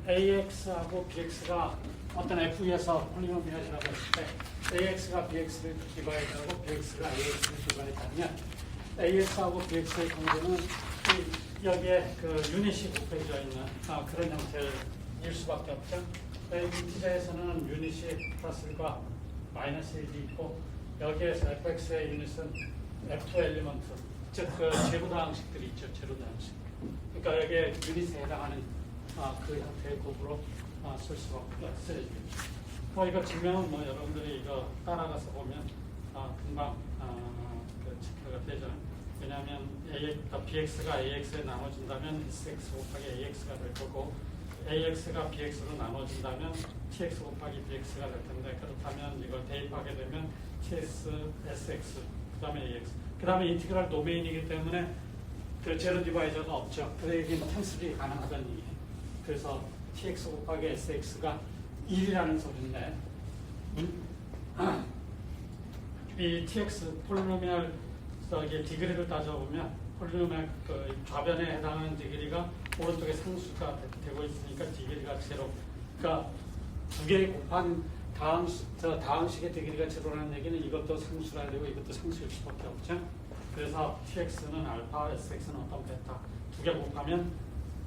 AX하고 BX가 어떤 F에서 폴리노미얼이라고 했을 때 AX가 BX를 디바이드하고 BX가 AX를 디바이드하면 AX하고 BX의 경우는 여기에 그 유닛이 곱해져 있는 그런 형태일 수밖에 없죠. 인티저에서는 유닛이 플러스 1과 마이너스 1이 있고 여기에서 fx의 유닛은 f2 엘리먼트, 즉 그 제로다 항식들이 있죠. 제로다 항식. 그러니까 여기에 유닛에 해당하는 그 형태의 곱으로 쓸 수밖에 없어요. 이거 증명은 여러분들이 이거 따라가서 보면 금방 그 체크가 되죠. 왜냐하면 bx가 ax에 나눠진다면 sx 곱하기 ax가 될 거고 AX가 BX로 나눠진다면 TX 곱하기 BX가 될 텐데 그렇다면 이걸 대입하게 되면 TS, SX, 그 다음에 AX 그 다음에 인티그랄 도메인이기 때문에 그 제로 디바이저가 없죠. 그래서 이게 탄수리 가능하다는 얘기예요. 그래서 TX 곱하기 SX가 1이라는 소리인데 이 TX 폴리노미얼 디그리를 따져보면 폴리노미얼 그 좌변에 해당하는 디그리가 오른쪽에 상수가 되고 있으니까 디그리가 제로. 그러니까 두 개 곱한 다항식의 디그리가 제로라는 얘기는 이것도 상수라 되고 이것도 상수일 수밖에 없죠. 그래서 tx는 알파, sx는 어떤 베타 두 개 곱하면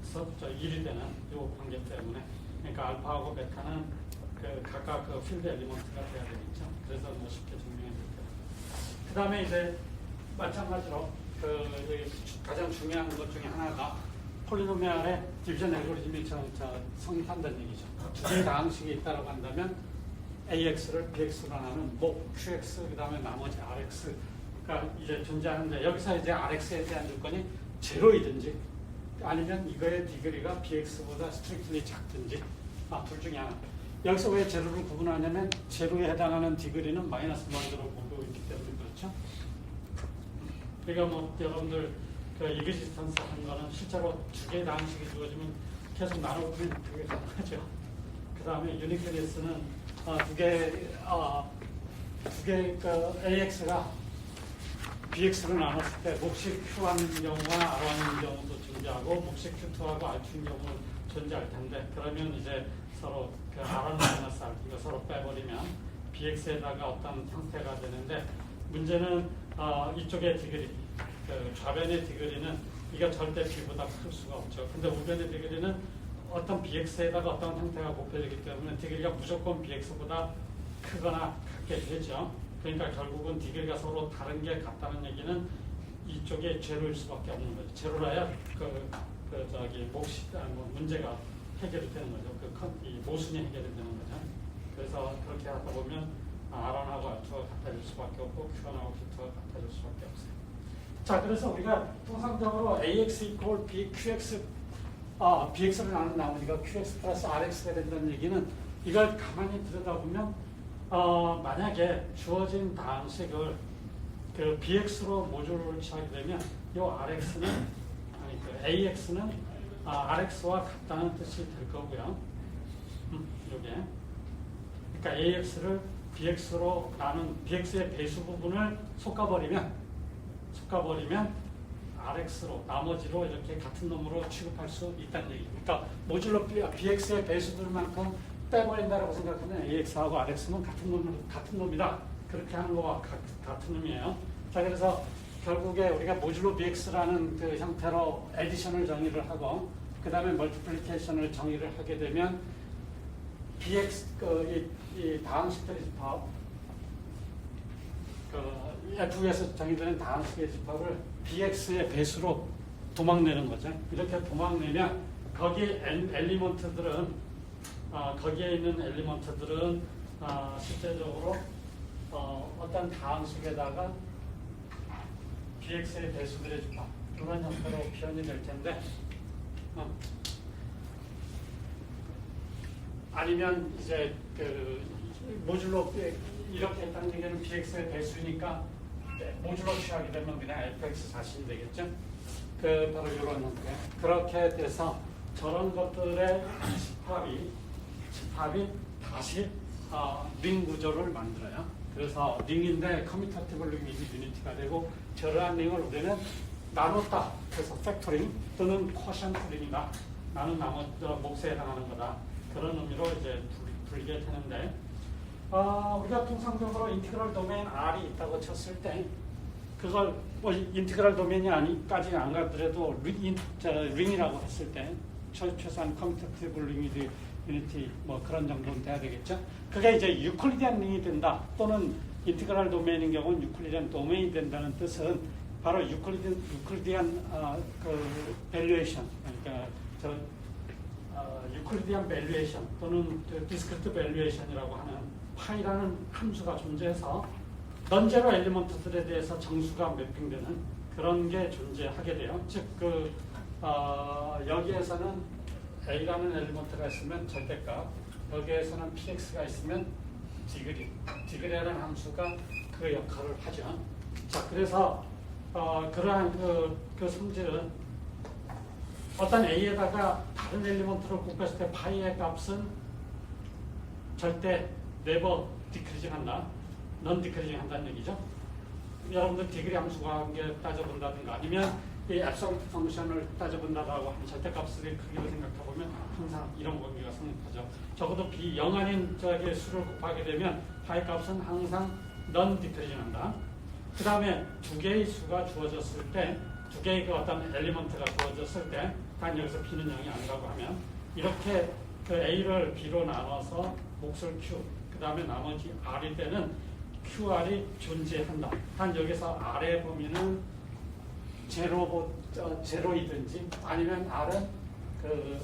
1이 되는 이 관계 때문에 그러니까 알파하고 베타는 그 각각 그 필드 엘리먼트가 돼야 되겠죠. 그래서 쉽게 증명해 드릴게요. 그 다음에 이제 마찬가지로 그 가장 중요한 것 중에 하나가 폴리노미얼의 디비전 알고리즘이 성립한다는 얘기죠. 두 개의 다항식이 있다고 한다면 AX를 BX로 나누는 QX 그 다음에 나머지 RX가 이제 존재하는데 여기서 이제 RX에 대한 조건이 제로이든지 아니면 이거의 디그리가 BX보다 스트릭트리 작든지 둘 중에 하나. 여기서 왜 제로를 구분하냐면 제로에 해당하는 디그리는 마이너스 1으로 보고 있기 때문에 그렇죠. 그러니까 여러분들 그 이그지스턴스 한 거는 실제로 두 개의 다항식이 주어지면 계속 나눠보면 되게 가능하죠. 그 다음에 유니크리스는 두 개의 그 AX가 BX로 나눴을 때 몫이 Q1인 경우와 R1인 경우도 존재하고 몫이 Q2하고 R2인 경우는 존재할 텐데 그러면 이제 서로 그 R1 마이너스 R 이거 서로 빼버리면 BX에다가 어떤 형태가 되는데 문제는 이쪽의 디그리 그 좌변의 디그리는 이가 절대 B보다 클 수가 없죠. 근데 우변의 디그리는 어떤 BX에다가 어떤 형태가 곱해지기 때문에 디그리가 무조건 BX보다 크거나 같게 되죠. 그러니까 결국은 디그리가 서로 다른 게 같다는 얘기는 이쪽에 제로일 수밖에 없는 거죠. 제로라야 문제가 해결이 되는 거죠. 이 모순이 해결이 되는 거죠. 그래서 그렇게 하다 보면 R1하고 R2가 같아질 수밖에 없고 Q1하고 Q2가 같아질 수밖에 없어요. 자, 그래서 우리가 통상적으로 AX equal BQX, BX를 나누니까 QX 플러스 RX가 된다는 얘기는 이걸 가만히 들여다보면, 만약에 주어진 다항식을 그 BX로 모듈을 취하게 되면, 이 RX는, 그 AX는 RX와 같다는 뜻이 될 거고요. 이게. 그러니까 AX를 BX로 나눈 BX의 배수 부분을 솎아버리면 RX로 나머지로 이렇게 같은 놈으로 취급할 수 있다는 얘기입니다. 그러니까 모듈로 BX의 배수들만큼 빼버린다고 생각하면 AX하고 RX는 같은 놈이다. 그렇게 하는 거와 같은 놈이에요. 자, 그래서 결국에 우리가 모듈로 BX라는 그 형태로 에디션을 정의를 하고 그 다음에 멀티플리케이션을 정의를 하게 되면 BX 이 다항식들의 집합 F에서 정의되는 다항식의 집합을 BX의 배수로 도망내는 거죠. 이렇게 도망내면 거기에 엘리먼트들은 거기에 있는 엘리먼트들은 실제적으로 어떤 다항식에다가 BX의 배수들의 집합 이런 형태로 표현이 될 텐데 아니면 이제 그 모듈로 이렇게 했다는 얘기는 BX의 배수니까 모듈로 취하게 되면 그냥 fx 자신이 되겠죠. 그 바로 이런 형태. 그렇게 돼서 저런 것들의 집합이 다시 링 구조를 만들어요. 그래서 링인데 커뮤터티브 링이 유니티가 되고 저러한 링을 우리는 나눴다. 그래서 팩토링 또는 쿼션트 링이다. 나는 나머지 몫에 해당하는 거다. 그런 의미로 이제 불게 되는데, 우리가 통상적으로 인티그럴 도메인 R이 있다고 쳤을 때, 그걸 뭐 인티그럴 도메인이 아니까지 안 가더라도 링이라고 했을 때, 최소한 커뮤테이블 링이지 유니티 뭐 그런 정도는 돼야 되겠죠. 그게 이제 유클리디안 링이 된다, 또는 인티그럴 도메인인 경우는 유클리디안 도메인이 된다는 뜻은 바로 유클리디안 그 밸류에이션, 그러니까 유클리디안 밸류에이션 또는 디스크리트 밸류에이션이라고 하는 파이라는 함수가 존재해서 넌제로 엘리먼트들에 대해서 정수가 매핑되는 그런 게 존재하게 돼요. 즉 여기에서는 A라는 엘리먼트가 있으면 절대값, 여기에서는 PX가 있으면 디그리라는 함수가 그 역할을 하죠. 자, 그래서 그러한 그 성질은 어떤 A에다가 다른 엘리먼트를 곱했을 때 파이의 값은 절대 네버 디크리징 한다. 넌 디크리징 한다는 얘기죠. 여러분들 디그리 함수 관계 따져본다든가 아니면 이 앱솔루트 펑션을 따져본다라고 하는 절대값의 크기를 생각해보면 항상 이런 관계가 성립하죠. 적어도 B0 아닌 수를 곱하게 되면 파이 값은 항상 넌 디크리징 한다. 그 다음에 두 개의 수가 주어졌을 때, 두 개의 그 어떤 엘리먼트가 주어졌을 때, 단 여기서 B는 0이 아니라고 하면, 이렇게 그 A를 B로 나눠서 몫을 Q, 그 다음에 나머지 R일 때는 QR이 존재한다. 단 여기서 R의 범위는 제로이든지 아니면 R은 그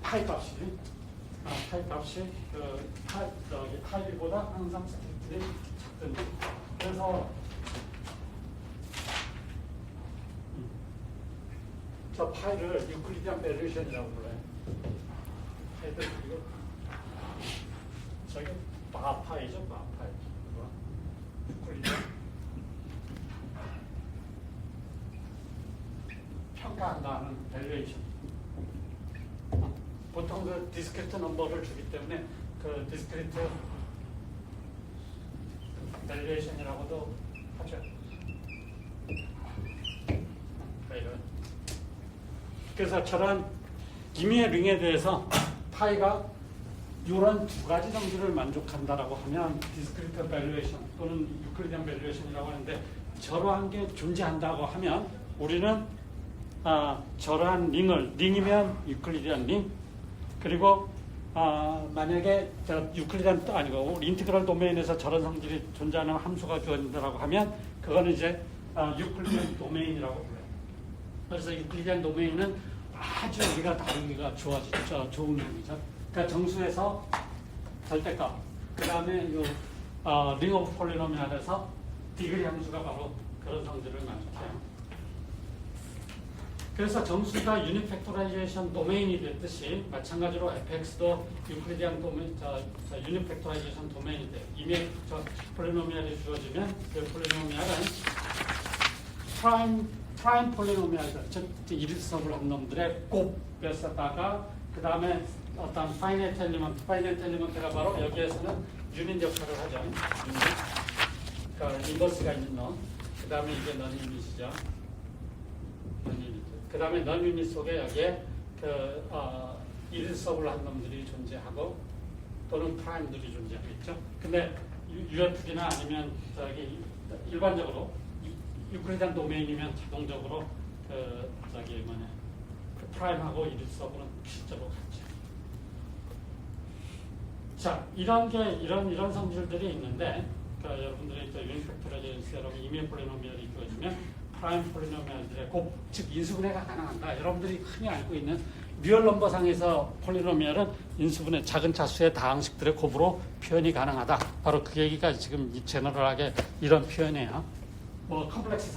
파이 값이, 파이보다 항상 스트릭트리 작든지. 그래서 저 파이를 유클리디안 밸류에이션이라고 불러요. 파이들 이거 저기 마파이죠, 마파이. 유클리디안 평가한다는 밸류에이션. 보통 그 디스크리트 넘버를 주기 때문에 그 디스크리트 밸류에이션이라고도 하죠. 그래서 저런 임의의 링에 대해서 파이가 이런 두 가지 정도를 만족한다라고 하면 디스크리트 밸류에이션 또는 유클리디안 밸류에이션이라고 하는데, 저러한 게 존재한다고 하면 우리는 저러한 링이면 유클리디안 링, 그리고 만약에 유클리디안 또 아니고 인티그럴 도메인에서 저런 성질이 존재하는 함수가 주어진다고 하면 그거는 이제 유클리디안 도메인이라고 불러요. 그래서 유클리디안 도메인은 아주 우리가 다루기가 좋은 놈이죠. 그러니까 정수에서 절대값, 그 다음에 링 오브 폴리노미알에서 디그리 함수가 바로 그런 성질을 만족해요. 그래서 정수가 유니팩토라이제이션 도메인이 됐듯이 마찬가지로 fx도 유클리디안 도메인, 유니팩토라이제이션 도메인이 돼요. 이미 폴리노미알이 주어지면 그 폴리노미알은 프라임 폴리노미알들, 즉 일일섭을 한 놈들의 곱에서다가 그 다음에 어떤 파이나이트 엘리먼트가 바로 여기에서는 유닛 역할을 하죠. 그러니까 인버스가 있는 놈, 그 다음에 이게 넌 유닛이죠. 그 다음에 넌 유닛 속에 여기에 일일섭을 한 놈들이 존재하고 또는 프라임들이 존재하겠죠. 근데 UFD나 아니면 일반적으로 유클리디안 도메인이면 자동적으로 그 프라임하고 일일섭은 실제로 같죠. 자, 이런 성질들이 있는데, 그러니까 여러분들이 유니팩토라이제이션 여러분 이미의 폴리노미얼이 이루어지면 프라임 폴리노미얼들의 곱, 즉 인수분해가 가능한다. 여러분들이 흔히 알고 있는 리얼 넘버상에서 폴리노미얼은 인수분해 작은 차수의 다항식들의 곱으로 표현이 가능하다. 바로 그 얘기가 지금 제너럴하게 이런 표현이에요. 뭐 컴플렉스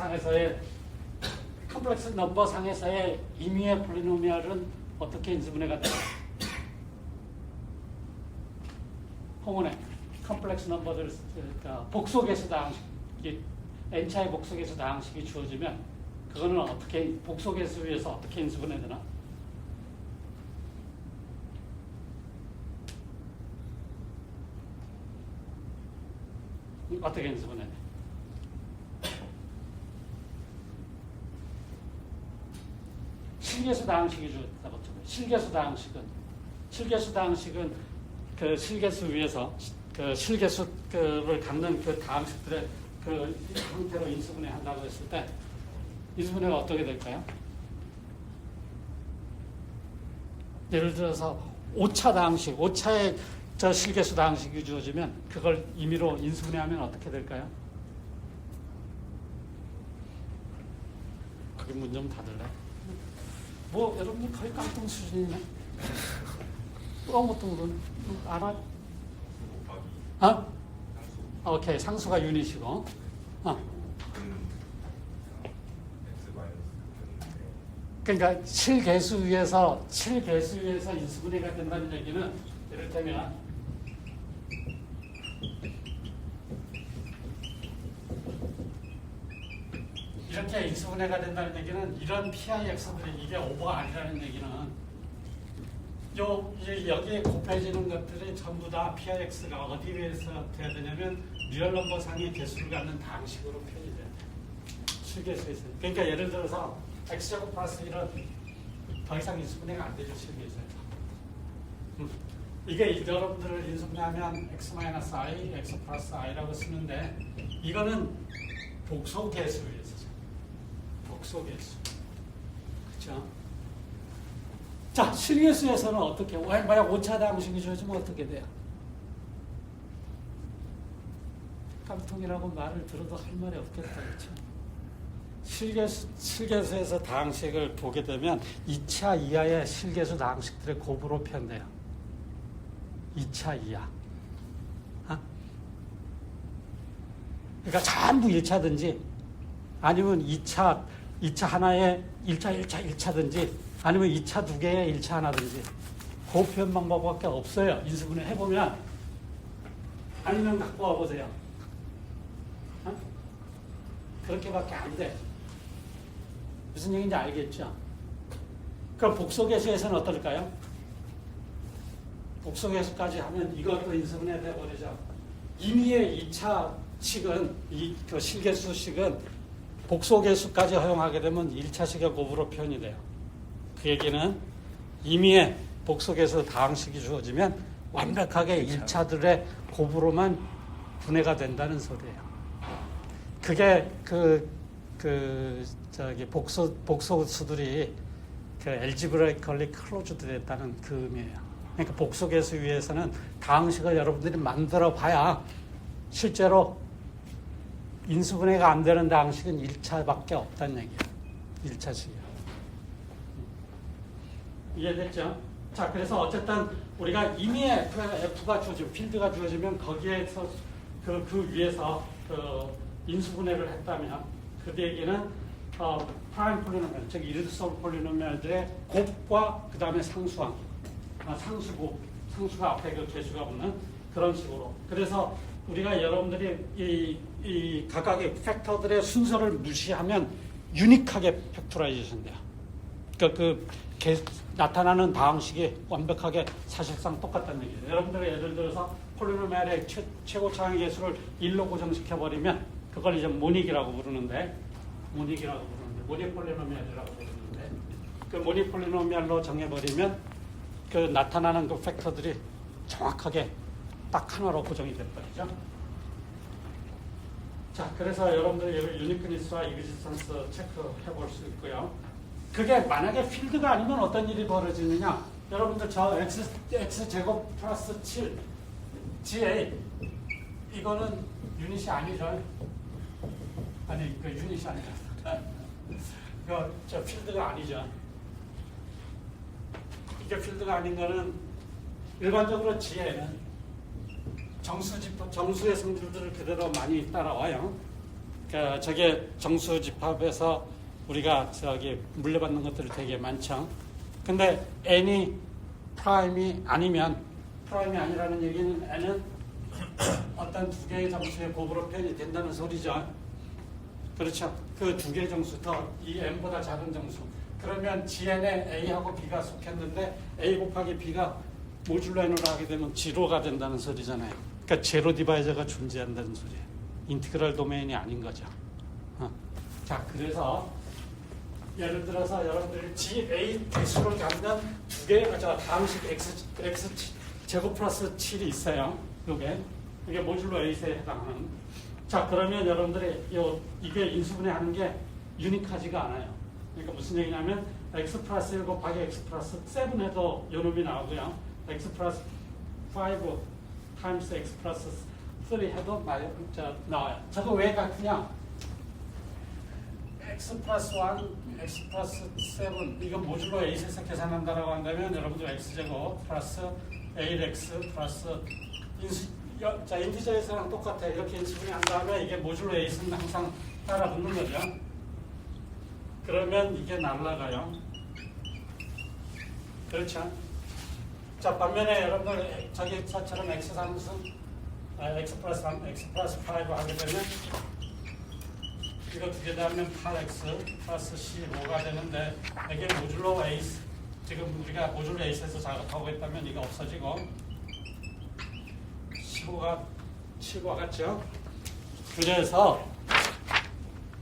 넘버 상에서의 임의의 폴리노미얼은 어떻게 인수분해가 돼요? 홍은의 컴플렉스 넘버들, 그러니까 복소계수 다항식, n차의 복소계수 다항식이 주어지면 그거는 어떻게 복소계수에서 어떻게 인수분해되나? 어떻게 인수분해돼? 실계수 다항식이죠. 실계수 다항식은 그 실계수 위에서 그 실계수를 갖는 그 다항식들의 그 형태로 인수분해 한다고 했을 때 인수분해가 어떻게 될까요? 예를 들어서 5차 다항식, 5차의 저 실계수 다항식이 주어지면 그걸 임의로 인수분해하면 어떻게 될까요? 거기 문 좀 닫을래? 뭐 여러분들 거의 깡통 수준이네. 아무것도 모르네. 알아? 어? 오케이, 상수가 유닛이고. 그러니까 7개수 위에서 인수분해가 된다는 얘기는 이를테면 이렇게 인수분해가 된다는 얘기는 이런 PIX들이 이게 오버가 아니라는 얘기는 여기에 곱해지는 것들이 전부 다 PIX가 어디에 의해서 돼야 되냐면 리얼 넘버 상의 개수를 갖는 다항식으로 표현이 돼야 돼요. 실계수에서. 그러니까 예를 들어서 X제곱 플러스 1은 더 이상 인수분해가 안 되죠. 실계수에서. 이게 여러분들을 인수분해하면 X 마이너스 I, X 플러스 I라고 쓰는데 이거는 복소개수에서 복소개수. 그렇죠? 자, 실계수에서는 어떻게, 만약 5차 다항식이 주어지면 어떻게 돼요? 깡통이라고 말을 들어도 할 말이 없겠다. 그렇죠? 실계수에서 다항식을 보게 되면 2차 이하의 실계수 다항식들의 곱으로 표현돼요. 2차 이하. 그러니까 전부 1차든지 아니면 2차 하나에 1차든지 아니면 2차 두 개에 1차 하나든지 그 표현 방법밖에 없어요. 인수분해 해보면. 아니면 갖고 와보세요. 그렇게밖에 안 돼. 무슨 얘기인지 알겠죠? 그럼 복소개수에서는 어떨까요? 복소개수까지 하면 이것도 인수분해 돼버리죠. 임의의 2차 식은, 그 실계수식은 복소개수까지 허용하게 되면 1차식의 곱으로 표현이 돼요. 그 얘기는 임의의 복소개수 다항식이 주어지면 완벽하게 1차들의 곱으로만 분해가 된다는 소리예요. 그게 복소수들이 그 algebraically closed 됐다는 그 의미예요. 그러니까 복소개수 위에서는 다항식을 여러분들이 만들어 봐야 실제로 인수분해가 안 되는 다항식은 1차밖에 없다는 얘기예요. 1차식이요. 이해됐죠? 자, 그래서 어쨌든 우리가 임의의 F가 주어지고 필드가 주어지면 거기에서 그 위에서 인수분해를 했다면 그 얘기는 프라임 폴리노미얼, 즉 일수성 폴리노미얼들의 곱과 그 다음에 상수항, 상수곱, 상수가 앞에 그 개수가 붙는 그런 식으로. 그래서 우리가 여러분들이 이 각각의 팩터들의 순서를 무시하면 유니크하게 팩토라이제이션 돼요. 그러니까 나타나는 다항식이 완벽하게 사실상 똑같다는 얘기예요. 여러분들이 예를 들어서 폴리노미얼의 최고차항의 개수를 1로 고정시켜버리면 그걸 이제 모닉이라고 부르는데 모닉 폴리노미얼이라고 부르는데 그 모닉 폴리노미얼로 정해버리면 그 나타나는 그 팩터들이 정확하게 딱 하나로 고정이 돼버리죠. 자, 그래서 여러분들 유니크니스와 이그지스턴스 체크해 볼 수 있고요. 그게 만약에 필드가 아니면 어떤 일이 벌어지느냐? 여러분들 저 x 제곱 플러스 7 GA 이거는 유닛이 아니죠. 아니, 그 유닛이 아니죠. 이거 저 필드가 아니죠. 이게 필드가 아닌 거는 일반적으로 GA는 정수의 성질들을 그대로 많이 따라와요. 그러니까 저게 정수 집합에서 우리가 물려받는 것들이 되게 많죠. 근데 n이 프라임이 아니면, 프라임이 아니라는 얘기는 n은 어떤 두 개의 정수의 곱으로 표현이 된다는 소리죠. 그렇죠. 그 두 개의 정수 더 이 n보다 작은 정수. 그러면 GN에 A하고 B가 속했는데 A 곱하기 B가 모듈로 n으로 하게 되면 제로가 된다는 소리잖아요. 그러니까 제로 디바이저가 존재한다는 소리예요. 인티그럴 도메인이 아닌 거죠. 자, 그래서 예를 들어서 여러분들이 GA 개수를 갖는 두 개, 다음식 X 제곱 플러스 7이 있어요. 이게 모듈로 A에 해당하는. 자, 그러면 여러분들이 이게 인수분해 하는 게 유니크하지가 않아요. 그러니까 무슨 얘기냐면 X 플러스 1 곱하기 X 플러스 7 해도 요 놈이 나오고요. X 플러스 5 타임스 X 플러스 3 해도 나와요. 저거 왜 같으냐? X 플러스 1, X 플러스 7 이거 모듈로 A에서 계산한다라고 한다면 여러분들 X제곱 플러스 8X 플러스 인티저에서랑 똑같아. 이렇게 인수분해 한 다음에 이게 모듈로 A에서는 항상 따라 붙는 거죠. 그러면 이게 날라가요. 그렇죠? 자, 반면에 여러분들 저처럼 X 상수 X 플러스 3, X 플러스 5 하게 되면 이거 두 개 더하면 8X 플러스 15가 되는데 이게 모듈로 A 지금 우리가 모듈로 A에서 작업하고 있다면 이거 없어지고 15가 7과 같죠? 그래서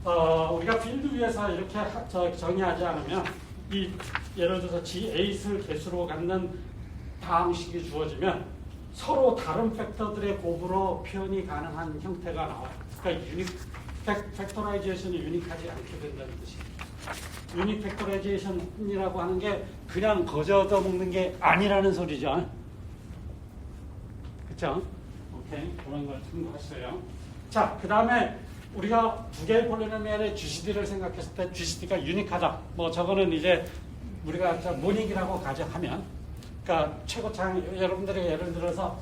우리가 필드 위에서 이렇게 정의하지 않으면 예를 들어서 G8을 개수로 갖는 다항식이 주어지면 서로 다른 팩터들의 곱으로 표현이 가능한 형태가 나와요. 그러니까 팩토라이제이션이 유니크하지 않게 된다는 뜻이에요. 유닉 팩토라이제이션이라고 하는 게 그냥 거저 얻어 먹는 게 아니라는 소리죠. 그렇죠? 오케이, 그런 걸 참고하세요. 자, 그 다음에 우리가 두 개의 폴리노미얼의 GCD를 생각했을 때 GCD가 유니크하다. 뭐 저거는 이제 우리가 모닉이라고 가정하면, 그러니까 최고창 여러분들이 예를 들어서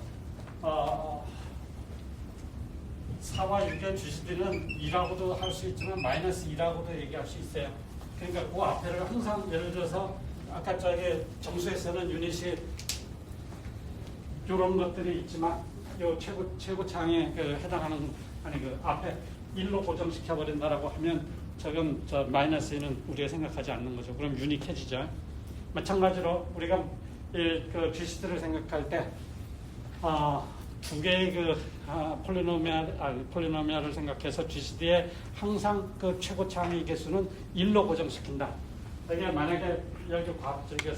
4와 6의 GCD는 2라고도 할 수 있지만 마이너스 2라고도 얘기할 수 있어요. 그러니까 그 앞에를 항상 예를 들어서 아까 저기 정수에서는 유닛이 이런 것들이 있지만 요 최고창에 해당하는 그 앞에 1로 고정시켜 버린다라고 하면 저건 마이너스 2는 우리가 생각하지 않는 거죠. 그럼 유니크해지죠. 마찬가지로 우리가 그 GCD를 생각할 때 두 개의 폴리노미알을 생각해서 GCD에 항상 그 최고창의 개수는 1로 고정시킨다. 이게 만약에 여기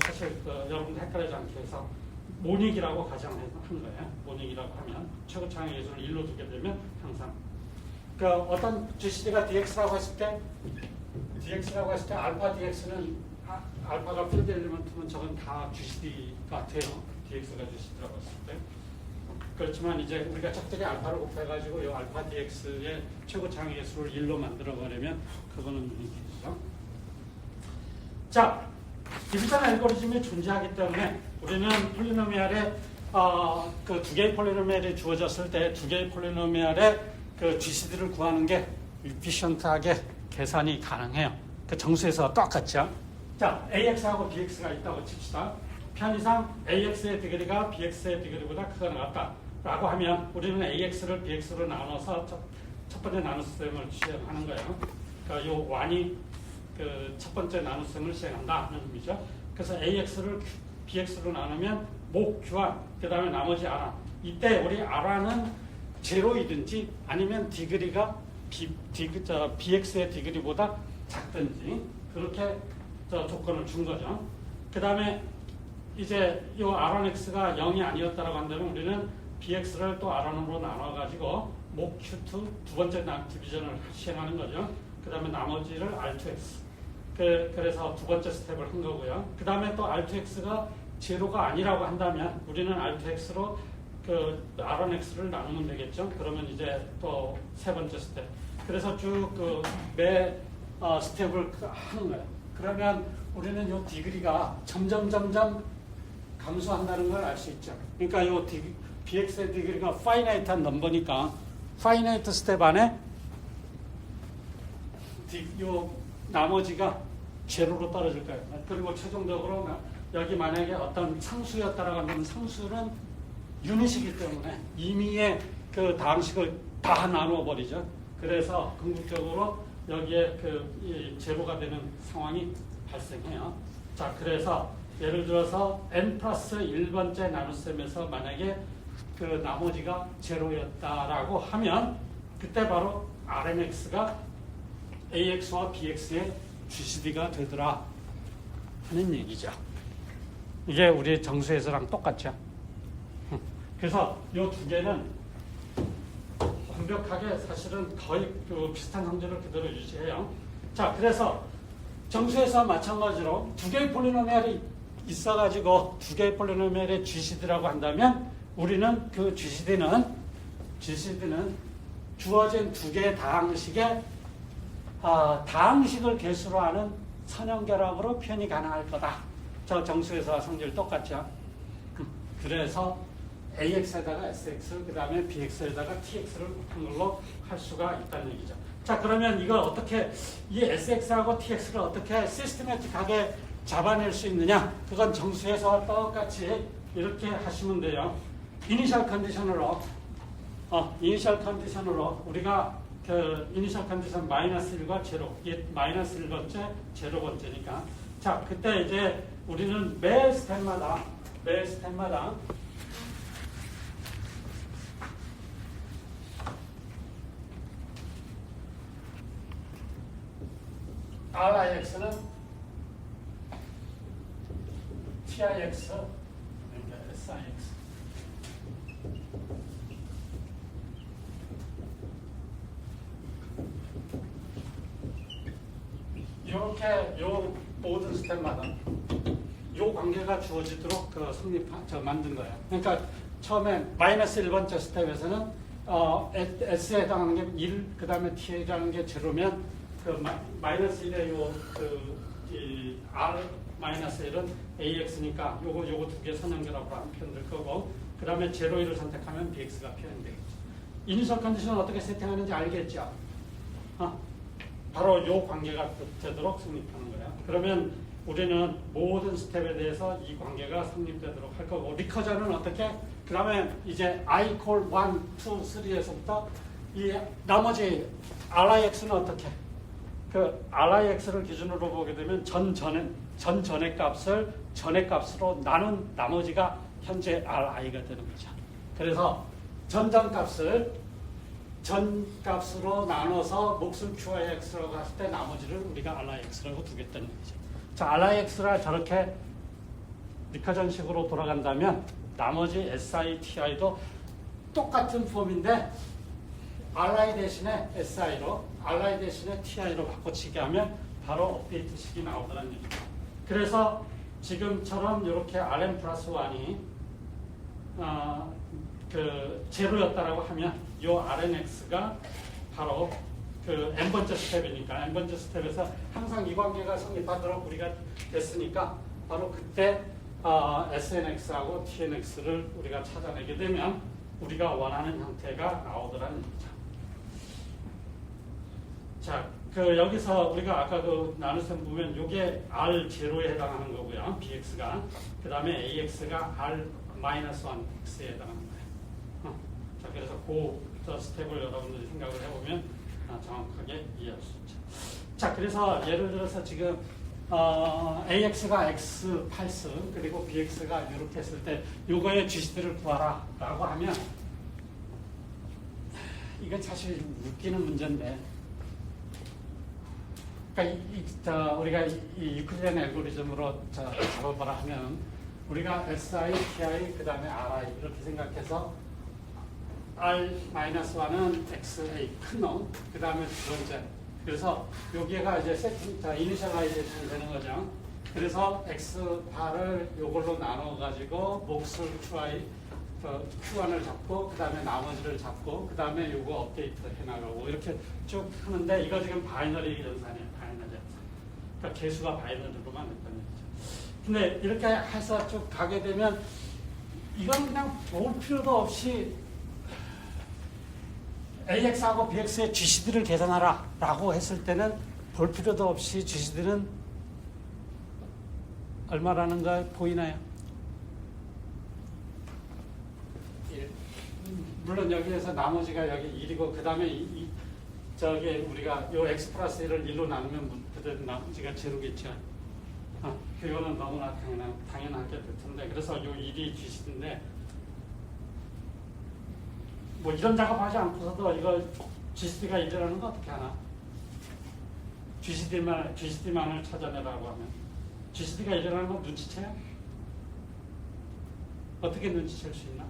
사실 여러분들 헷갈리지 않게 해서 모닉이라고 가정한 거예요. 모닉이라고 하면 최고창의 개수를 1로 두게 되면 항상 어떤 GCD가 DX라고 했을 때 알파 DX는 알파가 필드 엘리먼트면 저건 다 GCD가 돼요. DX가 GCD라고 했을 때. 그렇지만 이제 우리가 적절히 알파를 곱해가지고 이 알파 DX의 최고창의 개수를 1로 만들어버리면 그거는 유니크죠. 자, 디비전 알고리즘이 존재하기 때문에 우리는 폴리노미알에 그 두 개의 폴리노미알이 주어졌을 때 두 개의 폴리노미알의 그 GCD를 구하는 게 이피션트하게 계산이 가능해요. 그 정수에서 똑같죠. 자, AX하고 BX가 있다고 칩시다. 편의상 AX의 디그리가 BX의 디그리보다 크거나 같다 라고 하면 우리는 AX를 BX로 나눠서 첫 번째 나눗셈을 시행하는 거예요. 그러니까 요 완이 그 첫 번째 나눗셈을 시행한다 하는 의미죠. 그래서 AX를 BX로 나누면 목 Q와 그 다음에 나머지 R아. 이때 우리 R아는 제로이든지 아니면 디그리가 BX의 디그리보다 작든지 그렇게 조건을 준 거죠. 그 다음에 이제 이 R1X가 0이 아니었다라고 한다면 우리는 BX를 또 R1으로 나눠가지고 목 Q2 두 번째 디비전을 시행하는 거죠. 그 다음에 나머지를 R2X. 그래서 두 번째 스텝을 한 거고요. 그 다음에 또 R2X가 제로가 아니라고 한다면 우리는 R2X로 그 R1X를 나누면 되겠죠. 그러면 이제 또 세 번째 스텝. 그래서 쭉 그 매 스텝을 하는 거예요. 그러면 우리는 이 디그리가 점점 감소한다는 걸 알 수 있죠. 그러니까 이 BX의 디그리가 파이나이트한 넘버니까 파이나이트 스텝 안에 이 나머지가 제로로 떨어질 거예요. 그리고 최종적으로 여기 만약에 어떤 상수였다라고 하면 상수는 유닛이기 때문에 임의의 그 다항식을 다 나누어 버리죠. 그래서 궁극적으로 여기에 그 제로가 되는 상황이 발생해요. 자, 그래서 예를 들어서 n 플러스 1번째 나눗셈에서 만약에 그 나머지가 제로였다라고 하면 그때 바로 RMX가 AX와 BX의 GCD가 되더라 하는 얘기죠. 이게 우리 정수에서랑 똑같죠. 그래서 이 두 개는 완벽하게 사실은 거의 그 비슷한 성질을 그대로 유지해요. 자, 그래서 정수에서 마찬가지로 두 개의 폴리노미얼이 있어가지고 두 개의 폴리노미얼의 GCD라고 한다면 우리는 그 GCD는 주어진 두 개의 다항식의 다항식을 개수로 하는 선형결합으로 표현이 가능할 거다. 저 정수에서와 성질 똑같죠. 그래서 AX에다가 SX, 그 다음에 BX에다가 TX를 곱한 걸로 할 수가 있다는 얘기죠. 자, 그러면 이걸 어떻게, 이 SX하고 TX를 어떻게 시스테매틱하게 잡아낼 수 있느냐? 그건 정수에서와 똑같이 이렇게 하시면 돼요. 이니셜 컨디션으로 우리가 그 이니셜 컨디션 -1과 0, 이게 -1번째, 0번째니까. 자, 그때 이제 우리는 매 스텝마다 RIX는 TIX, 그러니까 SIX. 이렇게 요 모든 스텝마다 요 관계가 주어지도록 만든 거예요. 그러니까 처음에 -1번째 스텝에서는 S에 해당하는 게 1, 그 다음에 T에 해당하는 게 0면 그 -1의 이 R-1은 AX니까 요거 두 개 선형결합으로 하면 표현될 거고, 그 다음에 0, 1을 선택하면 BX가 표현되겠죠. 이니셜 컨디션을 어떻게 세팅하는지 알겠죠? 바로 요 관계가 되도록 성립하는 거예요. 그러면 우리는 모든 스텝에 대해서 이 관계가 성립되도록 할 거고, 리커전은 어떻게? 그 다음에 이제 I call 1, 2, 3에서부터 이 나머지 RIX는 어떻게? 그 RIX를 기준으로 보게 되면 전전의 값을 전의 값으로 나눈 나머지가 현재 RI가 되는 거죠. 그래서 전값으로 나눠서 몫을 QIX라고 했을 때 나머지를 우리가 RIX라고 두겠다는 거죠. 자, RIX가 저렇게 리커전식으로 돌아간다면 나머지 SI, TI도 똑같은 폼인데 RI 대신에 SI로, RI 대신에 TI로 바꿔치기 하면 바로 업데이트식이 나오더라는 얘기죠. 그래서 지금처럼 이렇게 RM 플러스 1이 제로였다라고 하면 이 RNX가 바로 그 n번째 스텝이니까 n번째 스텝에서 항상 이 관계가 성립하도록 우리가 됐으니까 바로 그때 SNX하고 TNX를 우리가 찾아내게 되면 우리가 원하는 형태가 나오더라는 얘기죠. 자, 여기서 우리가 아까 나눗셈 보면 이게 R0에 해당하는 거고요. BX가. 그 다음에 AX가 R-1X에 해당하는 거예요. 자, 그래서 저 스텝을 여러분들이 생각을 해보면 정확하게 이해할 수 있죠. 자, 그래서 예를 들어서 지금 AX가 X8스 그리고 BX가 이렇게 했을 때 요거의 GCD를 구하라 라고 하면 이건 사실 웃기는 문제인데, 그러니까 우리가 이 유클리안 알고리즘으로 잡아봐라 하면 우리가 SI, TI, 그 다음에 RI 이렇게 생각해서 R-1은 XA 큰 놈, 그 다음에 두 번째. 그래서 여기가 이제 세팅, 이니셜라이제이션이 되는 거죠. 그래서 X8을 요걸로 나눠가지고 몫을 Q1을 잡고, 그 다음에 나머지를 잡고, 그 다음에 요거 업데이트 해나가고, 이렇게 쭉 하는데, 이거 지금 바이너리 연산이에요. 바이너리 연산. 그러니까 개수가 바이너리로만 됐다는 얘기죠. 근데 이렇게 해서 쭉 가게 되면, 이건 그냥 볼 필요도 없이 AX하고 BX의 GCD를 계산하라 라고 했을 때는 볼 필요도 없이 GCD는 얼마라는 거 보이나요? 1. 물론 여기에서 나머지가 여기 1이고 그 다음에 저기 우리가 요 X 플러스 1을 1로 나누면 그대로 나머지가 제로겠죠. 그거는 너무나 당연하게 될 텐데, 그래서 요 1이 GCD인데 뭐 이런 작업하지 않고서도 이거 GCD가 1이라는 거 어떻게 하나? GCD만을 찾아내라고 하면 GCD가 일어나는 건 눈치채요? 어떻게 눈치챌 수 있나?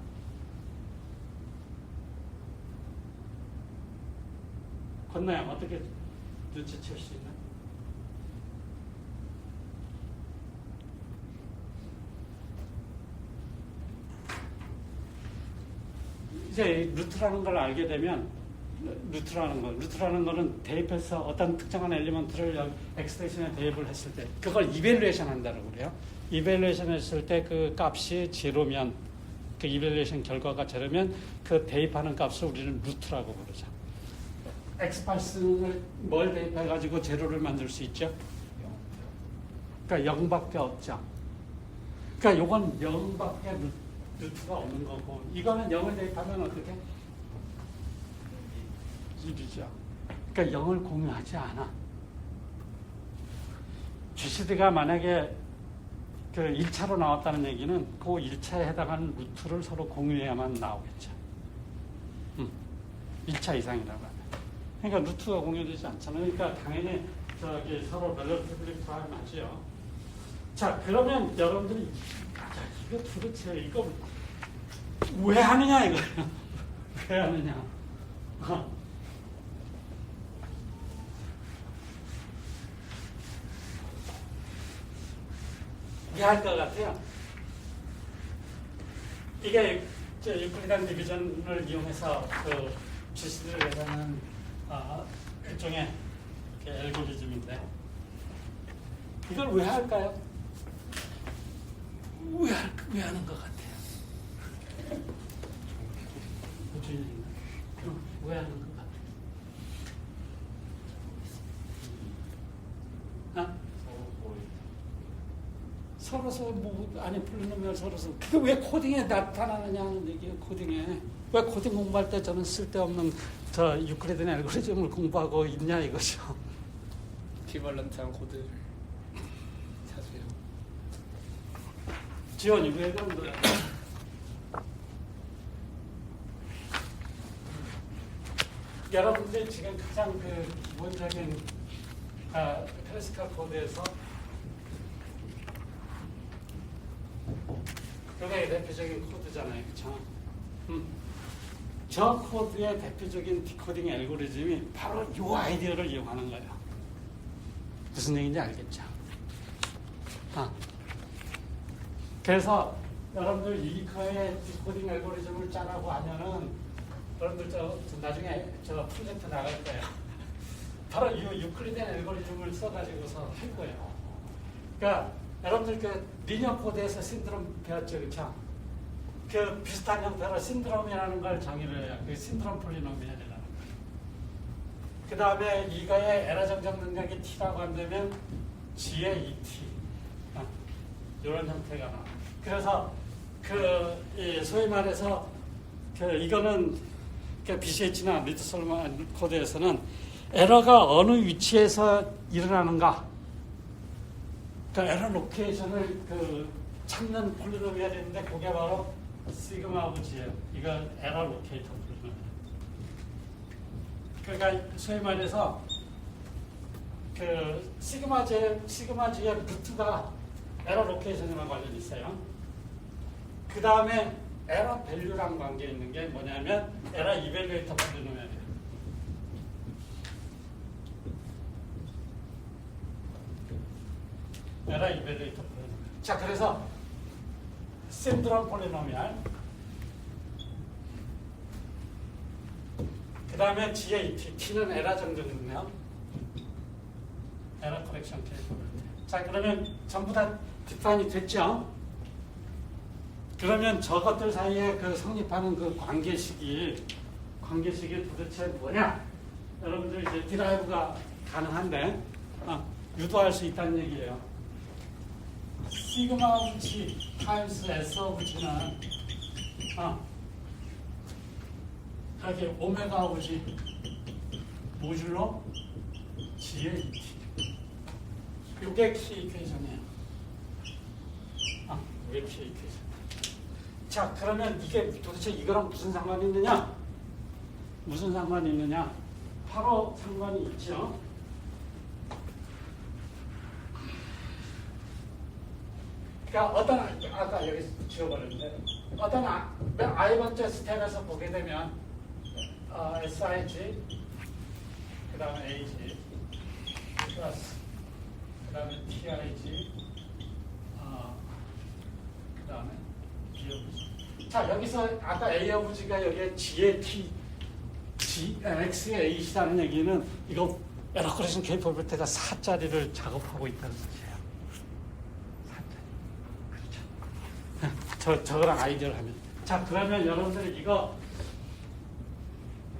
건너야 어떻게 눈치챌 수 있나? 이제 루트라는 걸 알게 되면 루트라는 거는 대입해서 어떤 특정한 엘리먼트를 엑스프레션에 대입을 했을 때 그걸 이밸루에이션 한다고 그래요. 이밸루에이션 했을 때 그 값이 제로면 그 이밸루에이션 결과가 제로면 그 대입하는 값을 우리는 루트라고 부르죠. 엑스파슨을 뭘 대입해가지고 제로를 만들 수 있죠? 그러니까 0밖에 없죠. 그러니까 요건 0밖에 루트가 없는 거고 이거는 0을 대입하면 어떻게? 1이죠. 그러니까 0을 공유하지 않아. GCD가 만약에 그 1차로 나왔다는 얘기는 그 1차에 해당하는 루트를 서로 공유해야만 나오겠죠. 1차 이상이라고 하면. 그러니까 루트가 공유되지 않잖아요. 그러니까 당연히 저기 서로 렐러티블리 프라임하지요. 자, 그러면 여러분들이 이거 도대체 이거 왜 하느냐 이거예요. 왜 하느냐. 이해할 것 같아요. 이게 유클리단 디비전을 이용해서 그 GCD를 계산하는 일종의 알고리즘인데 이걸 왜 할까요? 왜 하는 것 같아요? 왜 하는 것 같아요? 서로서 폴리노미얼 서로서 그게 왜 코딩에 나타나느냐는 얘기예요. 코딩에 왜 코딩 공부할 때 저는 쓸데없는 저 유클리드의 알고리즘을 공부하고 있냐 이거죠. 이퀴벌런트한 코드를 찾으려. 지원이 왜 그런 거야? 여러분들이 지금 가장 그 기본적인 클래시컬 코드에서 그게 대표적인 코드잖아요. 그렇죠? 저 코드의 대표적인 디코딩 알고리즘이 바로 이 아이디어를 이용하는 거예요. 무슨 얘기인지 알겠죠? 그래서 여러분들 이거의 디코딩 알고리즘을 짜라고 하면은 여러분들 저 나중에 저 프로젝트 나갈 거예요. 바로 이 유클리드 알고리즘을 써가지고서 할 거예요. 그러니까 여러분들 그 리니어 코드에서 신드롬 배웠죠, 그렇죠? 그 비슷한 형태로 신드롬이라는 걸 정의를 해요. 그 신드롬 폴리노미얼이라는 거. 그 다음에 이거의 에러 정정 능력이 t라고 한다면 g의 2t 이런 형태가 나와. 그래서 그 소위 말해서 그 이거는 그 BCH나 리드 솔만 코드에서는 에러가 어느 위치에서 일어나는가. 그 에러 로케이션을 그 찾는 폴리노미얼이 있는데 그게 바로 시그마 오브 G예요. 이건 에러 로케이터 폴리노미얼. 그러니까 소위 말해서 그 시그마 G의 루트가 에러 로케이션이랑 관련이 있어요. 그 다음에 에러 밸류랑 관계 있는 게 뭐냐면 에러 이밸루에이터 폴리노미얼이에요. 에러 이밸루에이터 폴리노미얼. 자, 그래서 신드롬 폴리노미얼, 그 다음에 G의 T, T는 에러 정정 능력, 에러 커렉션 케이퍼블리티. 자, 그러면 전부 다 디파인이 됐죠? 그러면 저것들 사이에 그 성립하는 그 관계식이 도대체 뭐냐? 여러분들 이제 디라이브가 가능한데 유도할 수 있다는 얘기예요. 시그마 오브 G 타임스 S 오브 G는 여기 오메가 오브 G 모듈로 G의 2T. 이게 키 이퀘이션이에요. 이게 키 이퀘이션. 자, 그러면 이게 도대체 이거랑 무슨 상관이 있느냐? 무슨 상관이 있느냐? 바로 상관이 있죠. 그러니까 어떤 아까 여기 지워버렸는데 어떤 I 번째 스텝에서 보게 되면 SIG 그 다음에 AG 플러스 그 다음에 TIG 그 다음에 B of G. 자 여기서 아까 A of G가 여기에 G의 T X의 A시라는 얘기는 이거 에러 커렉션 케이퍼 볼 때가 4짜리를 작업하고 있다는 뜻이에요. 4짜리. 그렇죠. 저거랑 아이디어를 하면. 자, 그러면 여러분들이 이거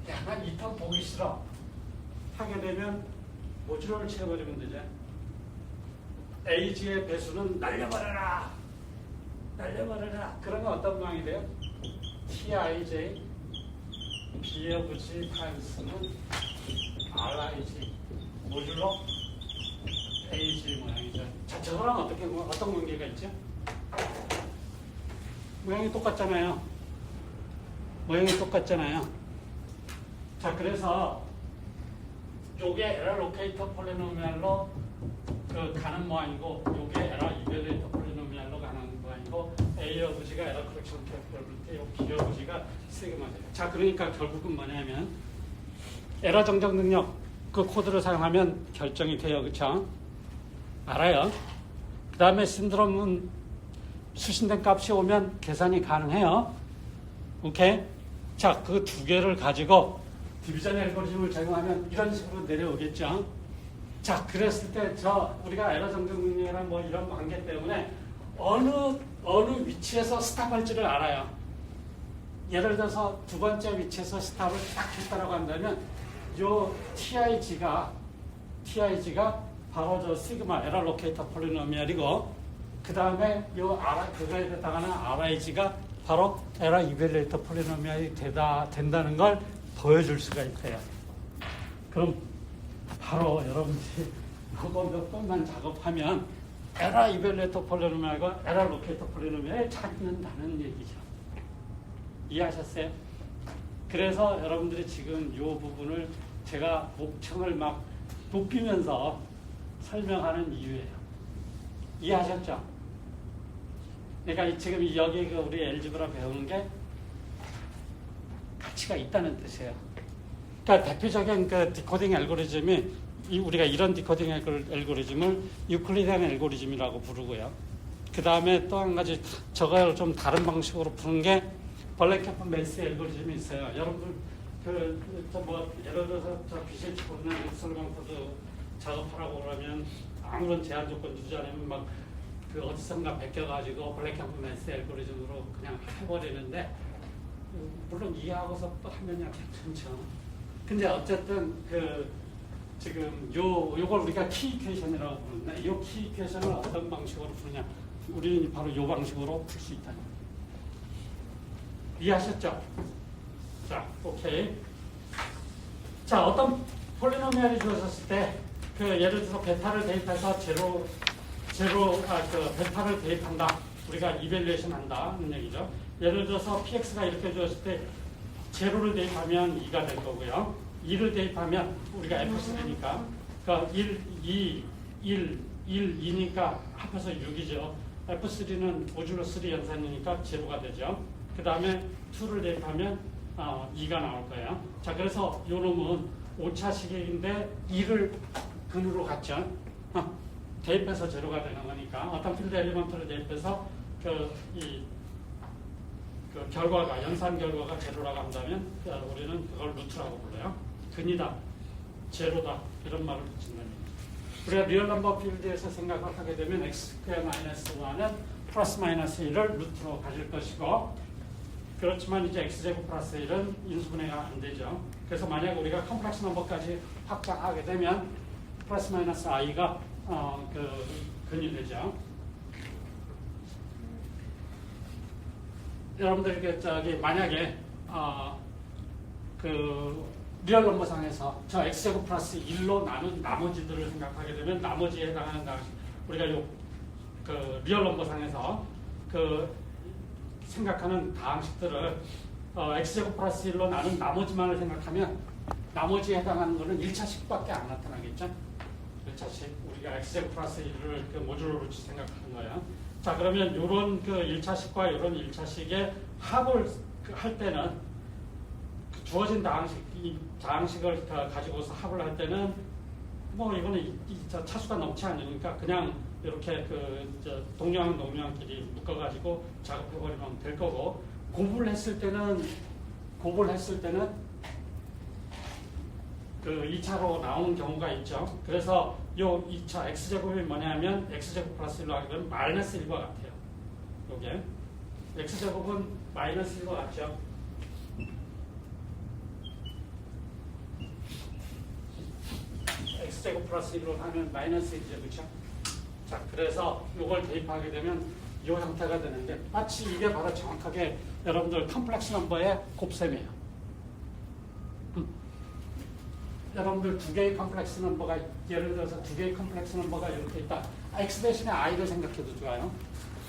약간 이 턴 보기 싫어 하게 되면 모듈을 채워버리면 되죠. AG의 배수는 날려버려라. 날려버려라. 그러면 어떤 모양이 돼요? TIJ B of G 타임스는 RIG 모듈로 AG 모양이죠. 자, 저거랑 어떤 관계가 있죠? 모양이 똑같잖아요. 모양이 똑같잖아요. 자, 그래서 요게 에러 로케이터 폴리노미알로 가는 모양이고 요게 에러 이벨레이터 폴리노미알로 가는 모양이고 A of G가 에러 커렉션 캐피터블티, 요 B of G가 시그마죠. 자, 그러니까 결국은 뭐냐면 에러 정정 능력 그 코드를 사용하면 결정이 돼요. 그렇죠? 알아요. 그 다음에 신드롬은 수신된 값이 오면 계산이 가능해요. 오케이? 자, 그 두 개를 가지고 디비전 알고리즘을 적용하면 이런 식으로 내려오겠죠. 자, 그랬을 때 우리가 에러 정정 능력이랑 뭐 이런 관계 때문에 어느 위치에서 스탑할지를 알아요. 예를 들어서 두 번째 위치에서 스탑을 딱 했다라고 한다면 요 TIG가 바로 저 시그마 에러 로케이터 폴리노미알이고 그 다음에 요 그거에 해당하는 RIG가 바로 에러 이벨레이터 폴리노미알이 된다는 걸 보여줄 수가 있어요. 그럼 바로 여러분들이 이거 몇 번만 작업하면 에러 이벨레이터 폴리노미알과 에러 로케이터 폴리노미알을 찾는다는 얘기죠. 이해하셨어요? 그래서 여러분들이 지금 이 부분을 제가 목청을 막 높이면서 설명하는 이유예요. 이해하셨죠? 그러니까 지금 여기 우리 엘지브라 배우는 게 가치가 있다는 뜻이에요. 그러니까 대표적인 그 디코딩 알고리즘이 우리가 이런 디코딩 알고리즘을 유클리디안 알고리즘이라고 부르고요. 그 다음에 또 한 가지 저걸 좀 다른 방식으로 푸는 게 벌레캐프 멜스 알고리즘이 있어요. 여러분들 예를 들어서 비실치 코드나 엑셀강 코드 작업하라고 그러면 아무런 제한 조건 주지 않으면 막 그 어디선가 베껴가지고 블랙캠프 멜스 알고리즘으로 그냥 해버리는데 물론 이해하고서 또 하면야 괜찮죠. 근데 어쨌든 지금 요걸 우리가 키 이퀘이션이라고 부르는데 요 키 이퀘이션을 어떤 방식으로 푸느냐 우리는 바로 요 방식으로 풀 수 있다. 이해하셨죠? 자, 오케이. 자, 어떤 폴리노미알이 주어졌을 때 예를 들어서 베타를 대입해서 베타를 대입한다. 우리가 이밸류에이션 한다는 얘기죠. 예를 들어서 px가 이렇게 주어졌을 때 제로를 대입하면 2가 될 거고요. 2를 대입하면 우리가 f3니까 그러니까 1, 2니까 합해서 6이죠. f3는 모듈로 3 연산이니까 제로가 되죠. 그 다음에 2를 대입하면 2가 나올 거예요. 자, 그래서 요 놈은 5차식인데 2를 근으로 갖죠. 대입해서 제로가 되는 거니까 어떤 필드 엘리먼트를 대입해서 결과가 연산 결과가 제로라고 한다면 우리는 그걸 루트라고 불러요. 근이다, 제로다 이런 말을 붙인다는 얘기죠. 우리가 리얼 넘버 필드에서 생각을 하게 되면 x 스퀘어 마이너스 1은 플러스 마이너스 1을 루트로 가질 것이고 그렇지만 이제 x제곱 플러스 1은 인수분해가 안 되죠. 그래서 만약 우리가 컴플렉스 넘버까지 확장하게 되면 플러스 마이너스 i가 근이 되죠. 여러분들 만약에 리얼 넘버상에서 저 x제곱 플러스 1로 나눈 나머지들을 생각하게 되면 나머지에 해당하는 우리가 리얼 넘버상에서 생각하는 다항식들을 x제곱 플러스 1로 나눈 나머지만을 생각하면 나머지에 해당하는 거는 1차식밖에 안 나타나겠죠. 1차식 우리가 x제곱 플러스 1을 모듈로 생각하는 거예요. 자, 그러면 이런 그 1차식과 이런 1차식의 합을 할 때는 주어진 이 다항식을 가지고서 합을 할 때는 뭐 이거는 차수가 넘지 않으니까 그냥 이렇게 동료항 동료항끼리 묶어가지고 작업해버리면 될 거고, 곱을 했을 때는 그 2차로 나오는 경우가 있죠. 그래서 요 2차 x제곱이 뭐냐면 x제곱 플러스 1로 하게 되면 마이너스 1과 같아요. 요게 x제곱은 마이너스 1과 같죠. x제곱 플러스 1로 하면 마이너스 1이죠. 그렇죠? 자, 그래서 이걸 대입하게 되면 이 형태가 되는데, 마치 이게 바로 정확하게 여러분들 컴플렉스 넘버의 곱셈이에요. 여러분들 두 개의 컴플렉스 넘버가, 예를 들어서 두 개의 컴플렉스 넘버가 이렇게 있다. x 대신에 i를 생각해도 좋아요.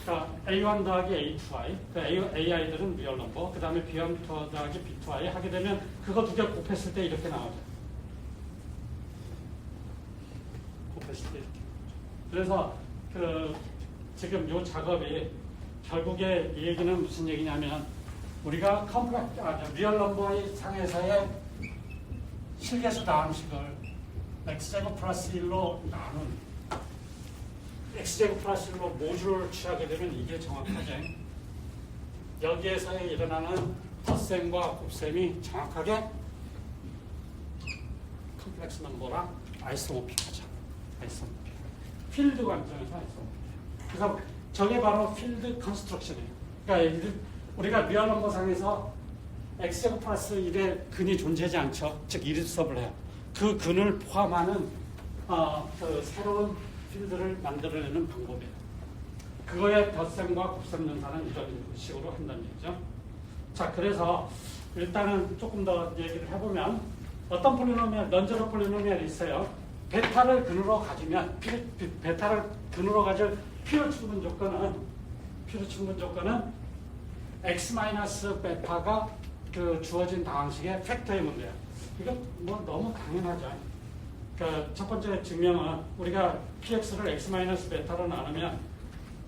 그러니까 a1 더하기 a2i, ai들은 리얼 넘버, 그 다음에 b1 더하기 b2i 하게 되면 그거 두 개 곱했을 때 이렇게 나오죠. 곱했을 때 이렇게. 그래서 지금 이 작업이 결국에 이 얘기는 무슨 얘기냐면, 우리가 리얼 넘버의 상에서의 실계수 다항식을 x제곱 플러스 1로 나눈, x제곱 플러스 1로 모듈을 취하게 되면 이게 정확하게 여기에서 일어나는 덧셈과 곱셈이 정확하게 컴플렉스 넘버랑 아이소모픽하죠. 아이소모픽. 필드 관점에서 아이소모픽. 그래서 저게 바로 필드 컨스트럭션이에요. 그러니까 우리가 리얼 넘버 상에서 x제곱 플러스 1의 근이 존재하지 않죠. 즉 이리수업을 해요. 그 근을 포함하는 그 새로운 필드를 만들어내는 방법이에요. 그거의 덧셈과 곱셈 연산은 이런 식으로 한다는 얘기죠. 자, 그래서 일단은 조금 더 얘기를 해보면, 어떤 폴리노미얼, 넌제로 폴리노미얼이 있어요. 베타를 근으로 가지면, 베타를 근으로 가질 필요 충분 조건은 x-베타가 그 주어진 다항식의 팩터의 문제야. 이거 뭐 너무 당연하죠. 그 첫 번째 증명은 우리가 px를 x-베타로 나누면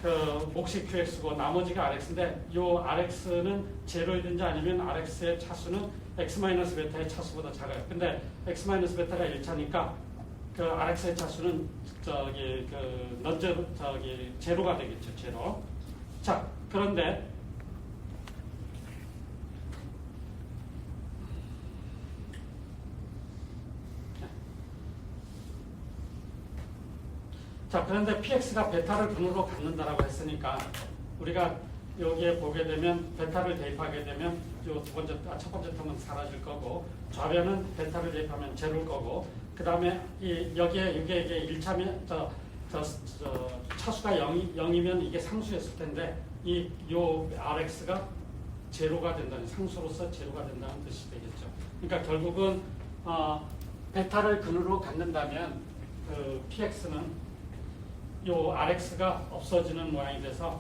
그 몫이 qx고 나머지가 rx인데, 요 rx는 제로이든지 아니면 rx의 차수는 x-베타의 차수보다 작아요. 근데 x-베타가 1차니까 그 rx의 차수는 제로가 되겠죠. 제로. 자, 그런데 px가 베타를 근으로 갖는다라고 했으니까, 우리가 여기에 보게 되면 베타를 대입하게 되면 첫 번째 텀은 사라질 거고, 좌변은 베타를 대입하면 제로일 거고, 그 다음에 여기에 이게 1차면 차수가 0이면 이게 상수였을 텐데, 요 rx가 제로가 된다는, 상수로서 제로가 된다는 뜻이 되겠죠. 그러니까 결국은 베타를 근으로 갖는다면 그 px는 요 rx가 없어지는 모양이 돼서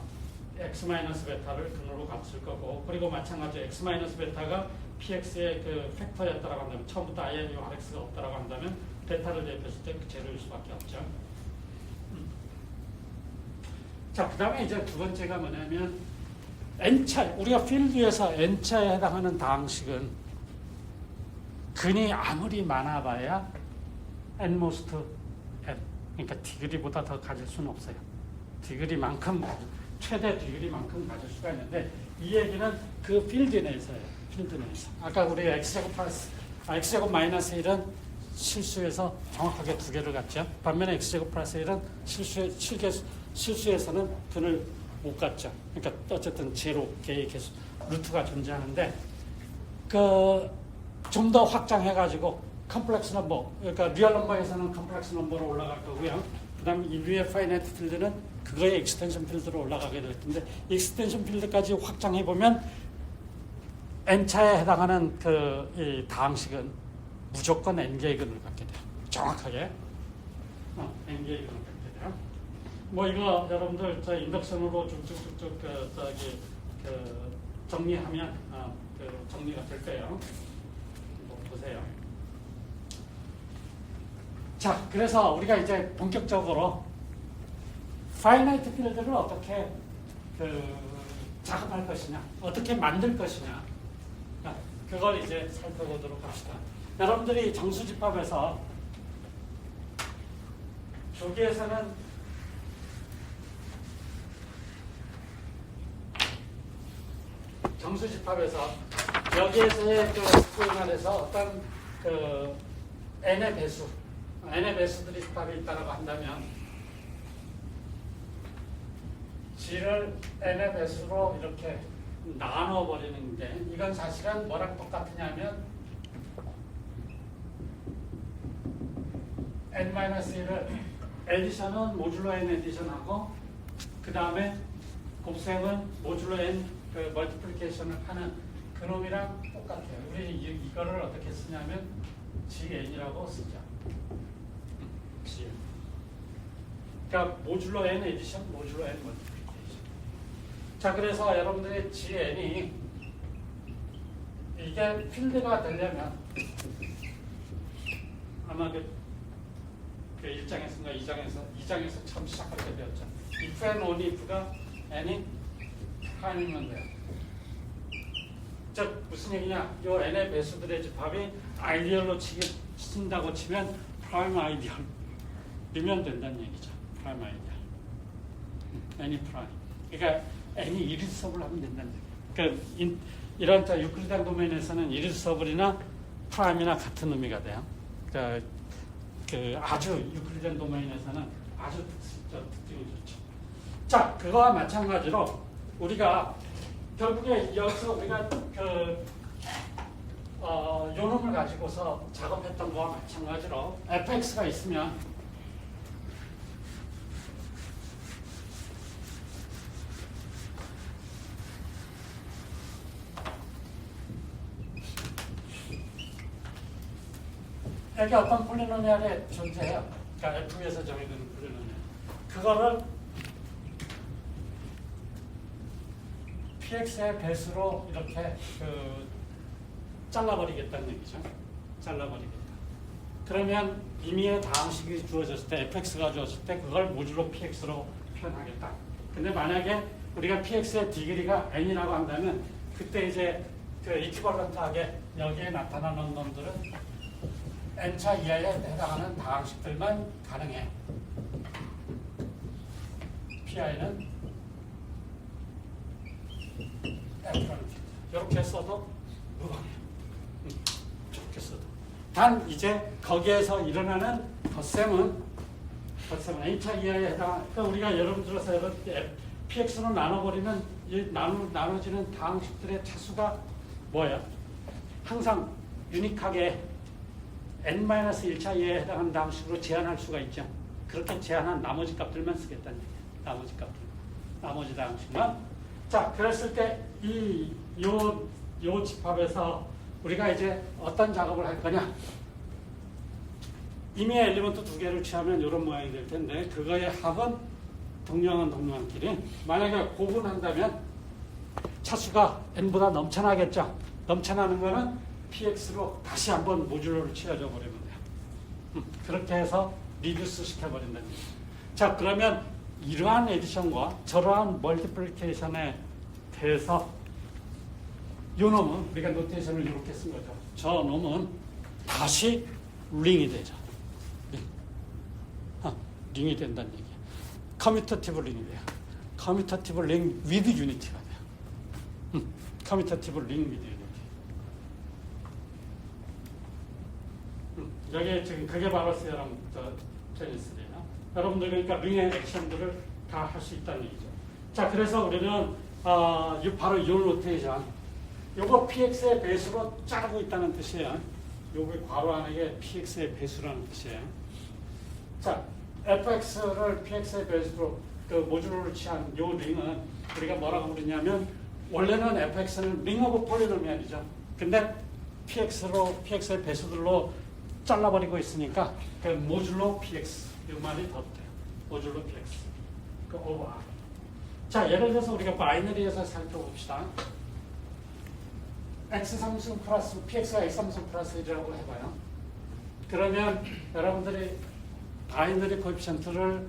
x-베타를 근으로 값을 거고, 그리고 마찬가지로 x-베타가 px의 그 팩터였다라고 한다면, 처음부터 아예 요 rx가 없다라고 한다면 베타를 대입했을 때 제로일 수밖에 없죠. 자, 그 다음에 이제 두 번째가 뭐냐면, n차, 우리가 필드에서 n차에 해당하는 다항식은 근이 아무리 많아봐야 n모스트 n, 그러니까 디그리보다 더 가질 수는 없어요. 디그리만큼, 최대 디그리만큼 가질 수가 있는데, 이 얘기는 그 필드 내에서예요. 필드 내에서. 아까 우리 x제곱 마이너스 1은 실수에서 정확하게 두 개를 갖죠. 반면에 x제곱 플러스 1은 실수에서는 근을 못 갖죠. 그러니까 어쨌든 제로 개의 개수, 루트가 존재하는데, 좀 더 확장해가지고 컴플렉스 넘버, 그러니까 리얼 넘버에서는 컴플렉스 넘버로 올라갈 거고요. 그 다음에 이 위에 파이나이트 필드는 그거의 익스텐션 필드로 올라가게 될 텐데, 익스텐션 필드까지 확장해보면 n차에 해당하는 이 다항식은 무조건 n개의 근을 갖게 돼요. 정확하게 n개의 근을 갖게 돼요. 뭐 이거 여러분들 저 인덕션으로 쭉쭉쭉쭉 정리하면 정리가 될 거예요. 보세요. 자, 그래서 우리가 이제 본격적으로 파이나이트 필드를 어떻게 작업할 것이냐, 어떻게 만들 것이냐, 그걸 이제 살펴보도록 합시다. 여러분들이 정수집합에서 조기에서는 정수집합에서 여기에서의 소위 말해서 어떤 n의 배수들이 집합이 있다고 한다면 G를 n의 배수로 이렇게 나눠버리는데 이건 사실은 뭐랑 똑같으냐면 n-1을 에디션은 모듈로 n 에디션하고 그 다음에 곱셈은 모듈로 n 멀티플리케이션을 하는 그놈이랑 똑같아요. 우리 이거를 어떻게 쓰냐면 GN이라고 쓰죠. G. 그러니까 모듈로 n 에디션, 모듈로 n 멀티플리케이션. 자, 그래서 여러분들의 GN이 이게 필드가 되려면 아마 그 1장에서인가 2장에서 처음 시작할 때 배웠죠. if and only if가 n이 프라임이면 돼요. 즉 무슨 얘기냐? 이 n의 배수들의 집합이 아이디얼로 친다고 치면 프라임 아이디얼이면 된다는 얘기죠. 프라임 아이디얼. n이 프라임. 그러니까 n이 이리서블 하면 된다는 얘기예요. 그러니까 이런 유클리디안 도메인에서는 이리서블이나 프라임이나 같은 의미가 돼요. 그러니까 아주 유클리디안 도메인에서는 아주 특징이 좋죠. 자, 그거와 마찬가지로 우리가 결국에 여기서 우리가 요놈을 가지고서 작업했던 거와 마찬가지로 fx가 있으면 여기 어떤 폴리노미알이 존재해요. 그러니까 F에서 정해지는 폴리노미알. 그거를 PX의 배수로 이렇게 잘라버리겠다는 얘기죠. 잘라버리겠다. 그러면 임의의 다항식이 주어졌을 때, fx가 주어졌을 때 그걸 모듈로 px로 표현하겠다. 근데 만약에 우리가 px의 디그리가 n이라고 한다면 그때 이제 이퀴벌런트하게 여기에 나타나는 놈들은 n차 이하에 해당하는 다항식들만 가능해. pi는 이렇게 써도 무방해요. 이렇게 써도. 단 이제 거기에서 일어나는 덧셈은 n차 이하에 해당. 그러니까 우리가 예를 들어서 px로 나눠버리면 이 나눠지는 다항식들의 차수가 뭐예요? 항상 유니크하게 n-1차 이하에 해당하는 다항식으로 제한할 수가 있죠. 그렇게 제한한 나머지 값들만 쓰겠다는 얘기예요. 나머지 값들, 나머지 다항식만. 자, 그랬을 때 요 집합에서 우리가 이제 어떤 작업을 할 거냐? 임의의 엘리먼트 두 개를 취하면 이런 모양이 될 텐데 그거의 합은 동량끼리 만약에 고분한다면 차수가 n보다 넘쳐나겠죠. 넘쳐나는 거는 px로 다시 한번 모듈로를 취해져 버리면 돼요. 그렇게 해서 리듀스 시켜버린다는 거죠. 자, 그러면 이러한 에디션과 저러한 멀티플리케이션에 대해서 이 놈은 우리가 노테이션을 이렇게 쓴 거죠. 저 놈은 다시 링이 되죠. 링이 된다는 얘기예요. 커뮤터티브 링이 돼요. 커뮤터티브 링 위드 유니티가 돼요. 커뮤터티브 링 위드 유니티. 여기 지금 그게 바로 세럼 테니스예요. 여러분들 그러니까 링의 액션들을 다 할 수 있다는 얘기죠. 자, 그래서 우리는 바로 이 노테이션, 요거 px의 배수로 자르고 있다는 뜻이에요. 요거 괄호 안에 px의 배수라는 뜻이에요. 자, fx를 px의 배수로 모듈로를 취한 요 링은 우리가 뭐라고 부르냐면 원래는 fx는 링 오브 폴리노미알이죠. 근데 px의 배수들로 잘라버리고 있으니까 그 모듈로 px 이 말이 더 돼요. 모듈로 px 그 over r. 자, 예를 들어서 우리가 바이너리에서 살펴봅시다. x3승 플러스 px가 x3승 플러스 1이라고 해봐요. 그러면 여러분들이 바이너리 코에피션트를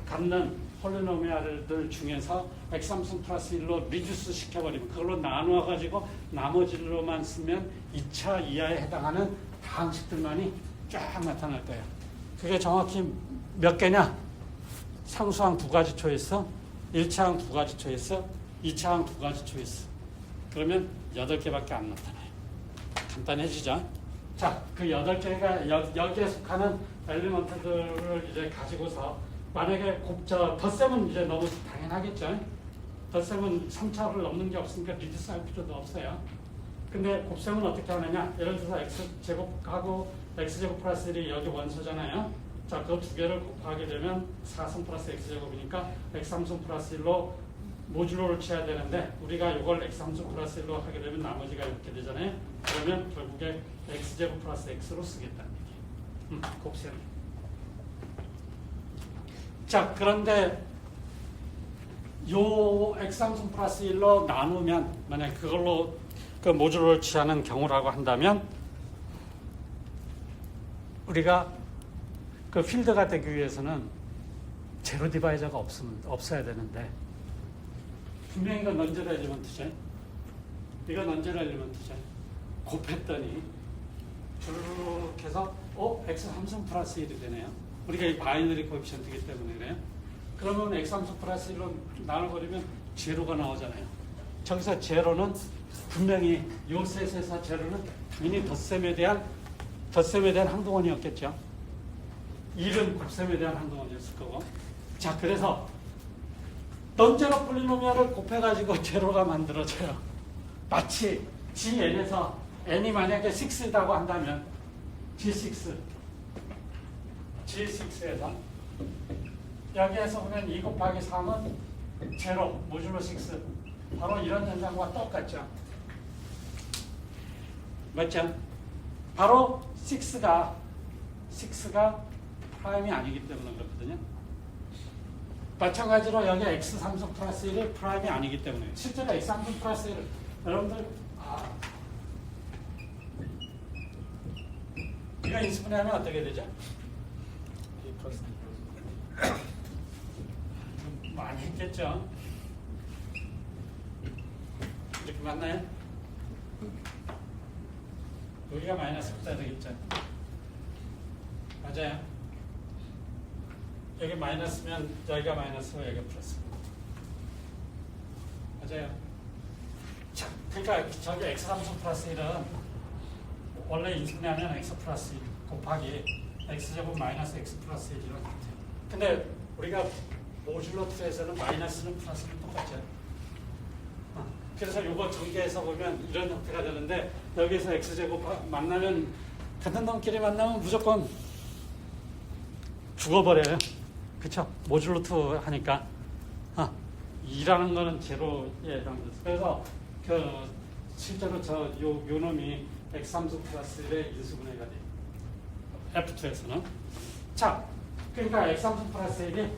갖는 폴리노미알들 중에서 X함수 플러스 1로 리듀스 시켜버리면 그걸로 나누어가지고 나머지로만 쓰면 2차 이하에 해당하는 다항식들만이 쫙 나타날 거예요. 그게 정확히 몇 개냐? 상수항 2가지 초이스, 1차항 2가지 초이스, 2차항 2가지 초이스. 그러면 8개밖에 안 나타나요. 간단해지죠? 자, 그 8개가 여기에 속하는 엘리먼트들을 이제 가지고서 만약에 덧셈은 이제 너무 당연하겠죠? 덧셈은 3차를 넘는 게 없으니까 리듀스 할 필요도 없어요. 근데 곱셈은 어떻게 하느냐? 예를 들어서 x제곱하고 x제곱 플러스 1이 여기 원소잖아요. 자, 그 두 개를 곱하게 되면 4승 플러스 x제곱이니까 x3승 플러스 1로 모듈로를 취해야 되는데 우리가 이걸 x3승 플러스 1로 하게 되면 나머지가 이렇게 되잖아요. 그러면 결국에 x제곱 플러스 x로 쓰겠다는 얘기예요. 곱셈. 자, 그런데 요 x3승 플러스 1로 나누면 만약 그걸로 그 모듈로를 취하는 경우라고 한다면 우리가 그 필드가 되기 위해서는 제로 디바이저가 없어야 되는데 분명히 이건 넌제로 엘리먼트죠. 이건 넌제로 엘리먼트죠. 곱했더니 쭉 해서 x 함수 플러스 1이 되네요. 우리가 이 바이너리 코에피션트이기 때문에 그래요. 그러면 x 함수 플러스 1로 나눠버리면 제로가 나오잖아요. 저기서 제로는 분명히 요 셋에서 제로는 이미 덧셈에 대한 항동원이었겠죠. 1은 곱셈에 대한 항동원이었을 거고. 자, 그래서 넌제로 폴리노미알을 곱해가지고 제로가 만들어져요. 마치 Gn에서 n이 만약에 6이라고 한다면 G6에서 여기에서 보면 2 곱하기 3은 제로, 모듈로 6. 바로 이런 현상과 똑같죠. 맞죠? 바로 6가 프라임이 아니기 때문에 그렇거든요. 마찬가지로 여기 x3승 플러스 1이 프라임이 아니기 때문에 실제로 x3승 플러스 1을 여러분들 이거 인수분해하면 어떻게 되죠? A 플러스 좀 많이 했겠죠? 이렇게 맞나요? 여기가 마이너스 붙어야 되겠죠? 맞아요? 여기 마이너스면 여기가 마이너스고 여기가 플러스. 맞아요? 자, 그러니까 저기 x3승 플러스 1은 원래 인수분해하면 x 플러스 1 곱하기 x제곱 마이너스 x 플러스 1이라고 돼요. 근데 우리가 모듈로 2에서는 마이너스는 플러스는 똑같죠. 그래서 이거 전개해서 보면 이런 형태가 되는데 여기서 x제곱 만나면 같은 놈끼리 만나면 무조건 죽어버려요. 그쵸? 모듈로 2 하니까 2라는 거는 제로에 해당돼서 그래서 그 실제로 요 놈이 x3승 플러스 1의 인수분해가 돼요. F2에서는. 자, 그러니까 x3승 플러스 1이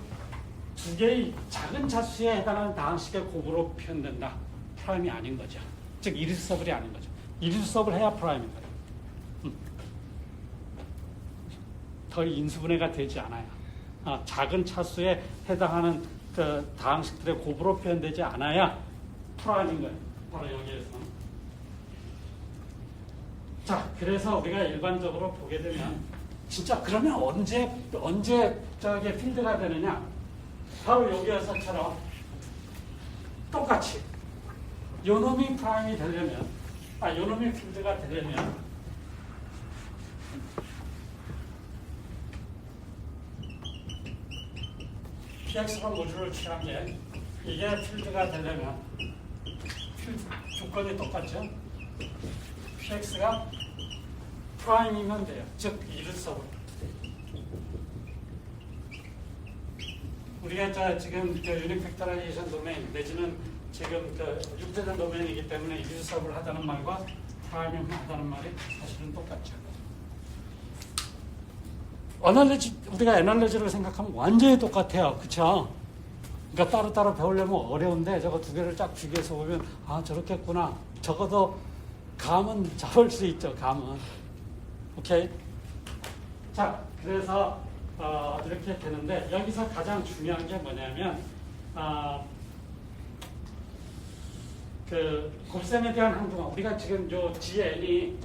두 개의 작은 차수에 해당하는 다항식의 곱으로 표현된다. 프라임이 아닌 거죠. 즉 이리수서블이 아닌 거죠. 이리수서블 해야 프라임인 거예요. 더 인수분해가 되지 않아요. 작은 차수에 해당하는 그 다항식들의 곱으로 표현되지 않아야 프라임인 거예요. 바로 여기에서. 자, 그래서 우리가 일반적으로 보게 되면 진짜 그러면 언제 저게 필드가 되느냐? 바로 여기에서처럼 똑같이 요놈이 프라임이 되려면 요놈이 필드가 되려면 px가 모듈을 취한 게 이게 필드가 되려면 조건이 똑같죠? px가 프라임이면 돼요. 즉 이르서블. 우리가 지금 그 유닉 팩터라이제이션 도메인 내지는 지금 그 육대전 도메인이기 때문에 이르서블 하다는 말과 프라임이 하다는 말이 사실은 똑같죠. 우리가 애널리지를 생각하면 완전히 똑같아요. 그쵸? 그러니까 따로따로 배우려면 어려운데 저거 두 개를 쫙 비교해서 보면 저렇게 했구나. 적어도 감은 잡을 수 있죠. 감은. 오케이? 자, 그래서 이렇게 되는데 여기서 가장 중요한 게 뭐냐면 그 곱셈에 대한 항등은 우리가 지금 요 GN이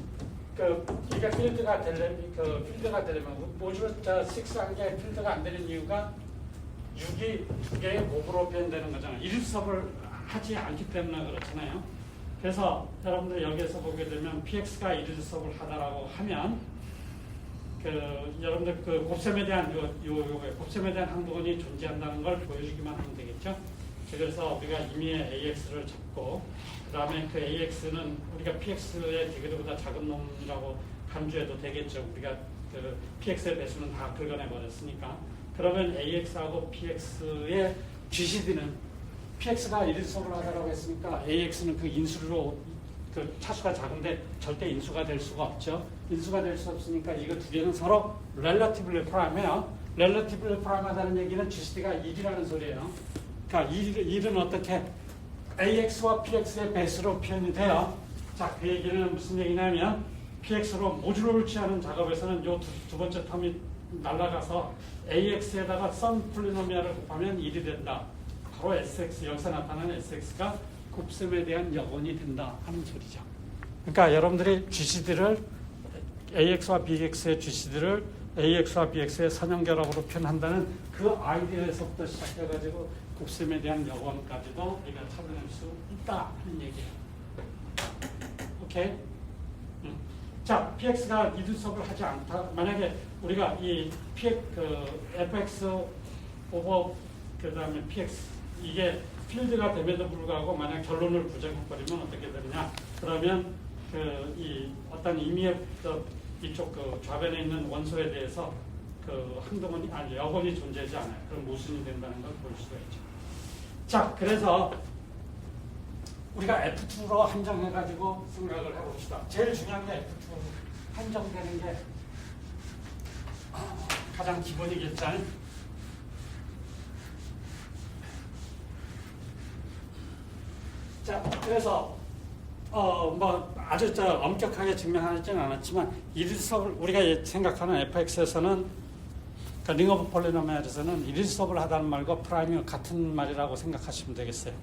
우리가 필드가 되려면 모듈 6한 개 필드가 안 되는 이유가 6이 두 개의 곱으로 표현되는 거잖아요. 일수업을 하지 않기 때문에 그렇잖아요. 그래서 여러분들 여기에서 보게 되면 PX가 일수업을 하다라고 하면 여러분들 그 곱셈에 대한 곱셈에 대한 항등원이 존재한다는 걸 보여주기만 하면 되겠죠. 그래서 우리가 임의의 AX를 잡고 그 다음에 그 AX는 우리가 PX의 디그리보다 작은 놈이라고 간주해도 되겠죠. 우리가 그 PX의 배수는 다 긁어내 버렸으니까. 그러면 AX하고 PX의 GCD는 PX가 일수업을 하다라고 했으니까 AX는 그 인수로 그 차수가 작은데 절대 인수가 될 수가 없죠. 인수가 될 수 없으니까 이거 두 개는 서로 relatively prime해요. relatively prime하다는 얘기는 GCD가 1이라는 소리예요. 그러니까 1은 어떻게 AX와 PX의 배수로 표현이 돼요. 자, 그 얘기는 무슨 얘기냐면 PX로 모듈을 취하는 작업에서는 요 두 번째 텀이 날아가서 AX에다가 선 폴리노미얼을 곱하면 1이 된다. 바로 SX, 여기서 나타나는 SX가 곱셈에 대한 여건이 된다 하는 소리죠. 그러니까 여러분들이 GCD를 AX와 BX의 GCD를 AX와 BX의 선형결합으로 표현한다는 그 아이디어에서부터 시작해가지고 곱셈에 대한 여건까지도 우리가 찾아낼 수 있다 하는 얘기예요. 오케이? 자, PX가 이들수업을 하지 않다. 만약에 우리가 이 FX 오버 그 다음에 PX 이게 필드가 됨에도 불구하고 만약 결론을 부정해버리면 어떻게 되느냐? 그러면 이 어떤 임의의 이쪽 그 좌변에 있는 원소에 대해서 그 항등원이 여건이 존재하지 않아요. 그럼 모순이 된다는 걸 볼 수가 있죠. 자, 그래서 우리가 F2로 한정해가지고 생각을 해봅시다. 제일 중요한 게 F2 한정되는 게 가장 기본이겠죠. 자, 그래서 뭐 아주 엄격하게 증명하지는 않았지만 일수업을 우리가 생각하는 fx에서는 그러니까 링 오브 폴리노미얼에서는 일수업을 하다는 말과 프라임이 같은 말이라고 생각하시면 되겠어요.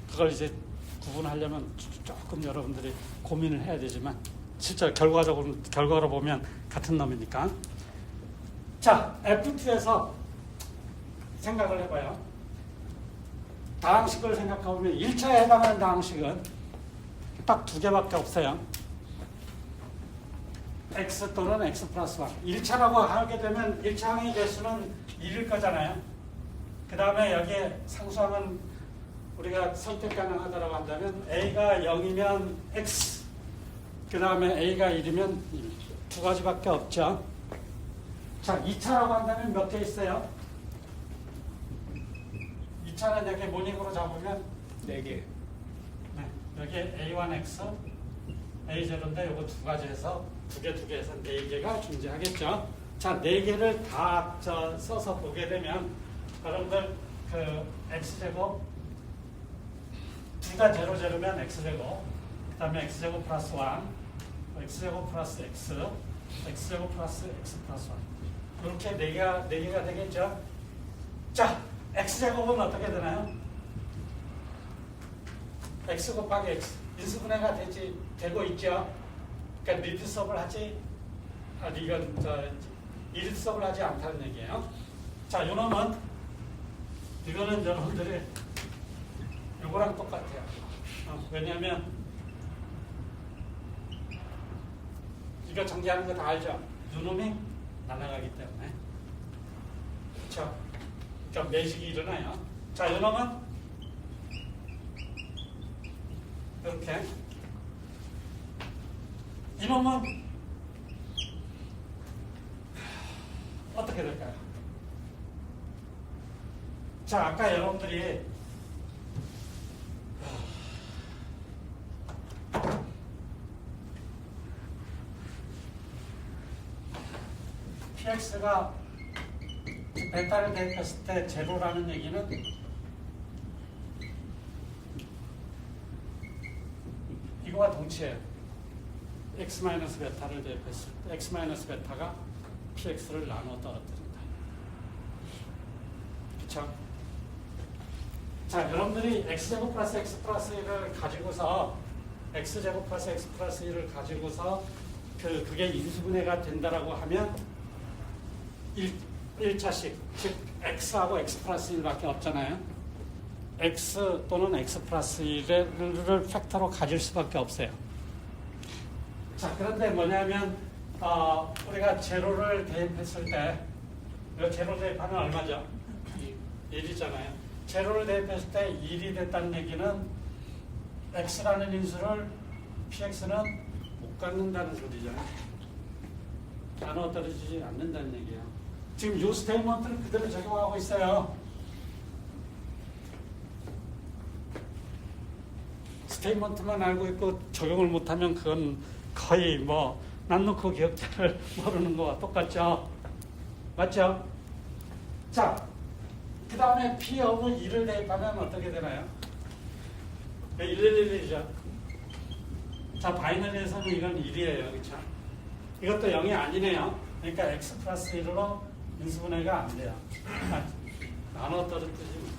그걸 이제 구분하려면 조금 여러분들이 고민을 해야 되지만 실제 결과로 보면 같은 놈이니까. 자, F2에서 생각을 해봐요. 다항식을 생각해보면 1차에 해당하는 다항식은 딱 두 개밖에 없어요. x 또는 x 플러스 1. 1차라고 하게 되면 1차항의 개수는 1일 거잖아요. 그 다음에 여기에 상수항은 우리가 선택 가능하다고 한다면 a가 0이면 x, 그 다음에 a가 1이면 1. 두 가지밖에 없죠. 자, 2차라고 한다면 몇 개 있어요? 2차는 여기 모닝으로 잡으면 4개. 네, 여기 A1X, A0인데 요거 두 가지 해서 두 개 해서 4개가 존재하겠죠. 자, 4개를 다 써서 보게 되면 여러분들 그 X제곱 둘 다 0면 X제곱, 그 다음에 X제곱 플러스 1, X제곱 플러스 X, X제곱 플러스 X 플러스 1 이렇게 4개가 되겠죠. 자, X제곱은 어떻게 되나요? X 곱하기 X 인수분해가 되고 있죠. 그러니까 리드 수업을 하지 이리드 수업을 하지 않다는 얘기예요. 자, 요놈은 이거는 여러분들이 요거랑 똑같아요. 왜냐하면 이거 정리하는 거 다 알죠? 요놈이 날아가기 때문에. 그렇죠? 그러니까 매직이 일어나요. 자, 요놈은 이렇게. 이놈은 어떻게 될까요? 자, 아까 여러분들이 PX가 베타를 대입했을 때 제로라는 얘기는 이거와 동치예요. X-베타를 대입했을 때 X-베타가 px를 나눠 떨어뜨린다. 그쵸? 자, 여러분들이 x제곱 플러스 x 플러스 1을 가지고서 x제곱 플러스 x 플러스 1을 가지고서 그게 인수분해가 된다라고 하면 1차식, 즉 x하고 x 플러스 1밖에 없잖아요. x 또는 x 플러스 1을 팩터로 가질 수밖에 없어요. 자, 그런데 뭐냐면 우리가 제로를 대입했을 때 제로 대입하면 얼마죠? 1이잖아요. 제로를 대입했을 때 1이 됐다는 얘기는 x라는 인수를 px는 못 갖는다는 소리죠. 나눠 떨어지지 않는다는 얘기예요. 지금 이 스테이트먼트를 그대로 적용하고 있어요. 스테이트먼트만 알고 있고 적용을 못하면 그건 거의 뭐 난 놓고 기억자를 모르는 거와 똑같죠. 맞죠? 자, 그 다음에 P 오브 2를 대입하면 어떻게 되나요? 111이죠. 자, 바이너리에서는 이건 1이에요. 그렇죠? 이것도 0이 아니네요. 그러니까 x 플러스 1로 인수분해가 안 돼요. 나눠 떨어뜨리지.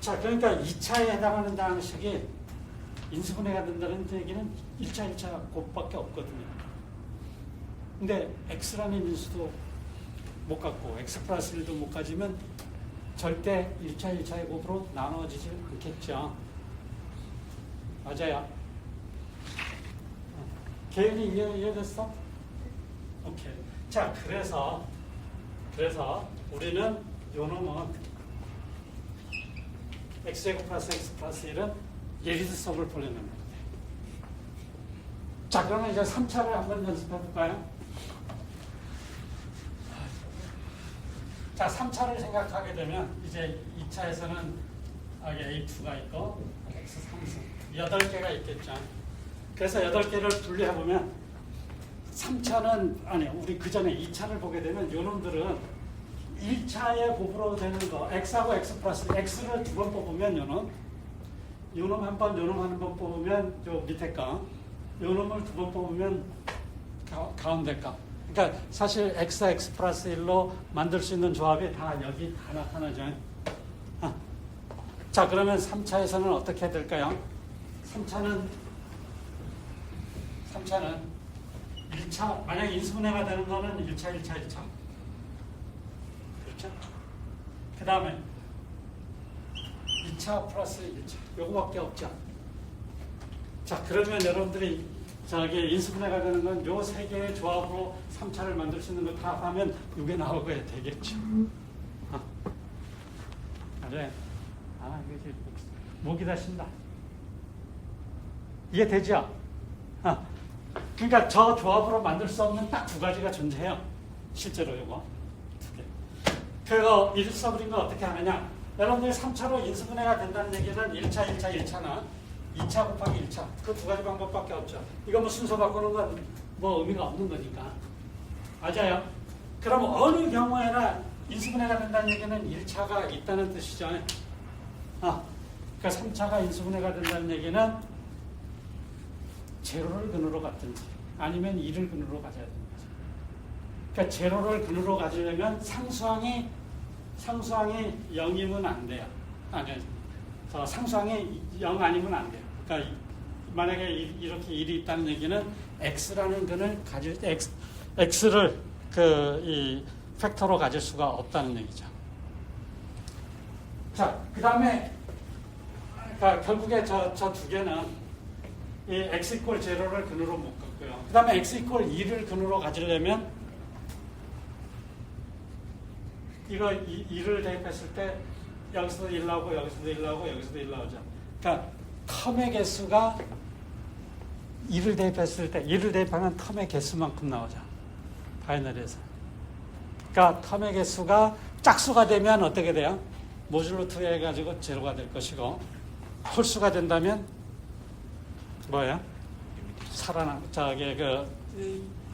자, 그러니까 2차에 해당하는 방식이 인수분해가 된다는 얘기는 1차, 2차 곱밖에 없거든요. 근데 x라는 인수도 못 갖고 x 플러스 1도 못 가지면 절대 1차, 1차의 곱으로 나눠지지 않겠죠. 맞아요. 개연이 이해됐어? 오케이. 자, 그래서 우리는 요 놈은 x제곱 플러스 x 플러스 1은 예리드섭을 보려는 겁니다. 자, 그러면 이제 3차를 한번 연습해 볼까요? 자, 3차를 생각하게 되면 이제 2차에서는 A2가 있고 X3승 8개가 있겠죠. 그래서 8개를 분리해보면 3차는 아니 우리 그 전에 2차를 보게 되면 요놈들은 1차의 곱으로 되는 거 X하고 X 플러스 X를 2번 뽑으면 요놈 한 번, 요놈 한 번 뽑으면 요 밑에 거 요놈을 2번 뽑으면 가운데 거. 그러니까 사실 X 플러스 1로 만들 수 있는 조합이 다 여기 다 나타나죠. 자, 그러면 3차에서는 어떻게 될까요? 3차는 1차, 만약 인수분해가 되는 거는 1차. 그렇죠? 그 다음에 2차 플러스 1차. 요거밖에 없죠. 자, 그러면 여러분들이 저기 인수분해가 되는 건 요 세 개의 조합으로 3차를 만들 수 있는 거 다 하면 이게 나오게 되겠죠. 그래. 이게 목이 다 쉰다. 이해되죠? 그러니까 저 조합으로 만들 수 없는 딱 2가지가 존재해요. 실제로 요거 2개. 그거 일서브린 거 어떻게 하느냐? 여러분들이 3차로 인수분해가 된다는 얘기는 1차나 2차 곱하기 1차 그 2가지 방법밖에 없죠. 이거 뭐 순서 바꾸는 건 뭐 의미가 없는 거니까. 맞아요. 그럼 어느 경우에나 인수분해가 된다는 얘기는 1차가 있다는 뜻이죠. 그러니까 3차가 인수분해가 된다는 얘기는 제로를 근으로 갖든지 아니면 2를 근으로 가져야 되는 거죠. 그러니까 제로를 근으로 가지려면 상수항이 0이면 안 돼요. 상수항이 0 아니면 안 돼요. 그러니까 만약에 이렇게 1이 있다는 얘기는 x라는 근을 가질 때 x를 이 팩터로 가질 수가 없다는 얘기죠. 자, 그 다음에 그러니까 결국에 저 2개는 이 x 이퀄 제로를 근으로 못 갖고요. 그 다음에 x 이퀄 2를 근으로 가지려면 이거 2를 대입했을 때 여기서도 1 나오고 여기서도 1 나오고 여기서도 1 나오죠. 그러니까 텀의 개수가 2를 대입했을 때 2를 대입하면 텀의 개수만큼 나오죠. 바이너리에서. 그러니까 텀의 개수가 짝수가 되면 어떻게 돼요? 모듈로 2 해가지고 제로가 될 것이고 홀수가 된다면 뭐예요?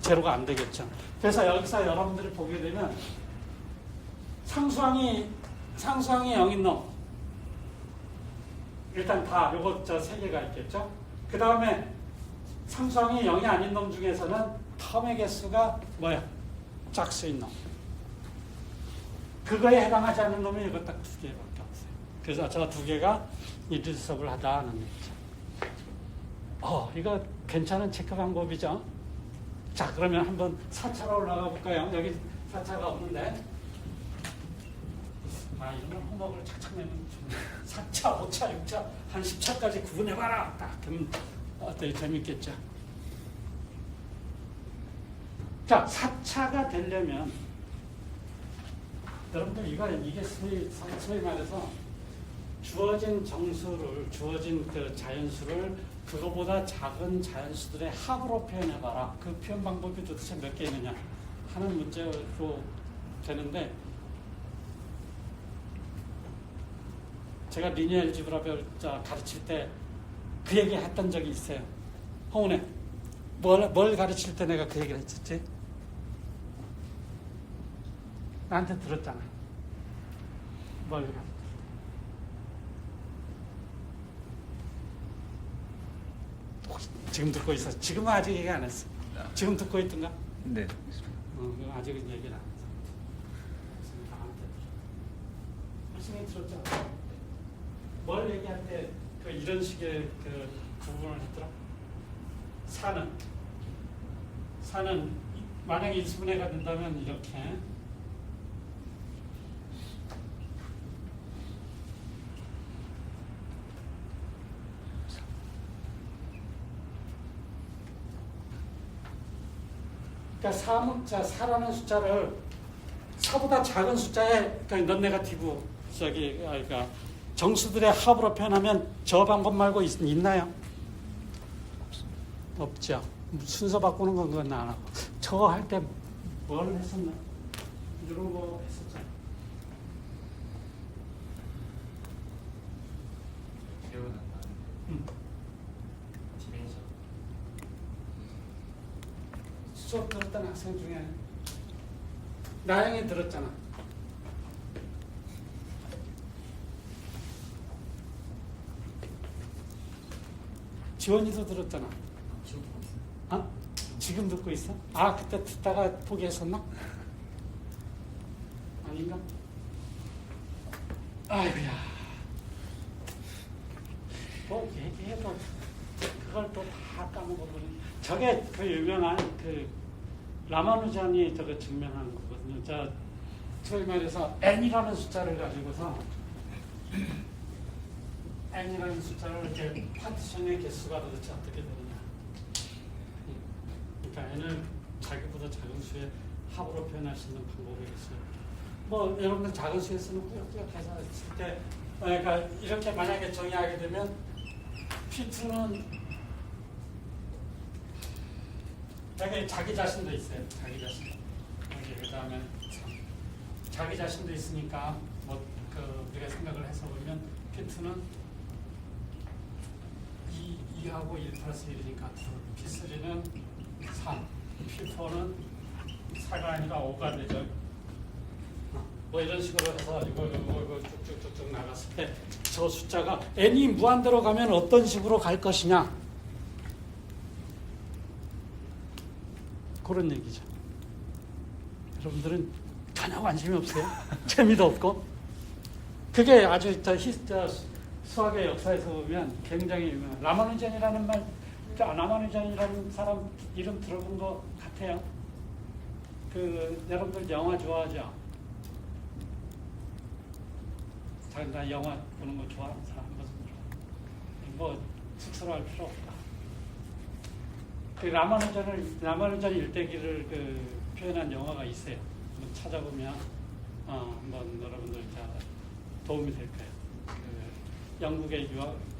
제로가 안 되겠죠. 그래서 여기서 여러분들이 보게 되면 상수항이 0인 놈 일단 다 요거 저 3개가 있겠죠. 그 다음에 상수항이 0이 아닌 놈 중에서는 텀의 개수가 뭐야? 짝수인 놈. 그거에 해당하지 않는 놈이 이거 딱 두 개밖에 없어요. 그래서 저 두 개가 일리서블하다는 얘기죠. 이거 괜찮은 체크 방법이죠. 자, 그러면 한번 4차로 올라가 볼까요? 여기 4차가 없는데. 이런 호목을 착착 내면 4차, 5차, 6차, 한 10차까지 구분해봐라. 딱 그러면 어때요? 재밌겠죠? 자, 4차가 되려면 여러분들 이게 소위 말해서 주어진 정수를, 주어진 그 자연수를 그거보다 작은 자연수들의 합으로 표현해봐라. 그 표현 방법이 도대체 몇 개 있느냐 하는 문제로 되는데, 제가 리니어 알지브라 가르칠 때 그 얘기 했던 적이 있어요. 홍은혜, 뭘 가르칠 때 내가 그 얘기를 했었지? 나한테 들었잖아. 뭘 가르쳐? 지금 듣고 있어. 지금은 아직 얘기 안 했어. 지금 듣고 있던가? 네. 아직은 얘기를 안 했어. 열심히 들었잖아. 뭘 얘기할 때 이런 식의 그 구분을 했더라? 사는 만약에 일수분해가 된다면 이렇게, 그러니까 사라는 숫자를 사보다 작은 숫자에, 그러니까 넌네가티브 그러니까 정수들의 합으로 표현하면 저 방법 말고 있나요? 없죠. 순서 바꾸는 건 그건 안 하고. 저거 할 때 뭘 했었나? 이런 거 했었잖아. 기억은 안 나는데. 디멘션. 수업 들었던 학생 중에 나영이 들었잖아. 지원이도 들었잖아. 지금 듣고 있어? 그때 듣다가 포기했었나? 아닌가? 아이고야. 뭐 얘기해도 그걸 또 다 까먹어버리네. 저게 그 유명한 그 라마누잔이 저거 증명한 거거든요. 소위 말해서 n이라는 숫자를 가지고서 n이라는 숫자를 이렇게 파티션의 개수가 도대체 어떻게 되느냐. 그러니까 n을 자기보다 작은 수의 합으로 표현할 수 있는 방법이 있어요. 뭐 여러분들 작은 수에서는 꾸역꾸역 해서 했을 때, 그러니까 이렇게 만약에 정의하게 되면 P2는 되게 자기 자신도 있어요. 자기 자신. 그 다음에 자기 자신도 있으니까 우리가 생각을 해서 보면 P2는 2하고 1 플러스 1이니까 2, P3는 3, P4는 4가 아니라 5가 되죠. 뭐 이런 식으로 해서 이거 쭉쭉쭉쭉 나갔을 때 저 숫자가 n이 무한대로 가면 어떤 식으로 갈 것이냐, 그런 얘기죠. 여러분들은 전혀 관심이 없어요. 재미도 없고. 그게 아주 수학의 역사에서 보면 굉장히 유명한 라마누잔이라는 라마누잔이라는 사람 이름 들어본 것 같아요. 여러분들 영화 좋아하죠? 나 영화 보는 거 좋아하는 사람 뭐 특수할 필요 없다. 라마누잔 일대기를 표현한 영화가 있어요. 한번 찾아보면 한번 여러분들 도움이 될 거예요. 영국의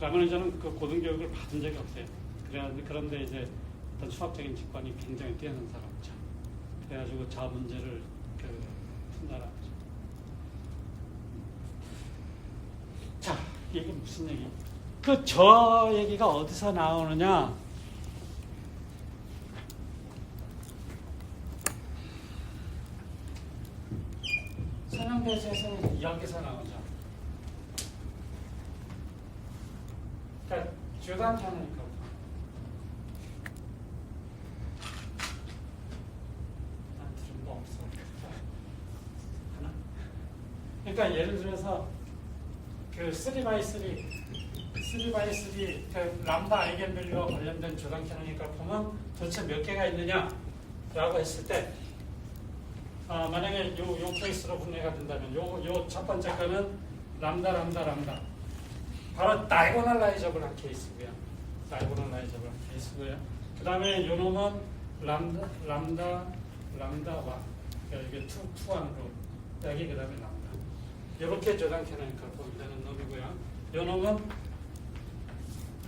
라마누잔은 그 고등교육을 받은 적이 없어요. 그런데 이제 어떤 수학적인 직관이 굉장히 뛰어난 사람이죠. 그래가지고 저 문제를 푼다라고. 자, 이게 무슨 얘기? 저 얘기가 어디서 나오느냐? 선형대에서는 여기서 나오죠. 그러니까 주단편이니까. 난 들은 거 없어. 그러니까 예를 들어서 그 3x3 그 람다 아이겐밸류와 관련된 조단 캐논 그래프는 도대체 몇 개가 있느냐라고 했을 때 만약에 요 케이스로 분해가 된다면 요 첫 번째 거는 람다 바로 다이고널라이저블한 케이스고요. 다이고널라이저블한 케이스고요. 그 다음에 요 놈은 람다 1 이게 2 안으로 여기 그 다음에 람다 이렇게 조단 캐논 그래프 되는 놈이고요. 요 놈은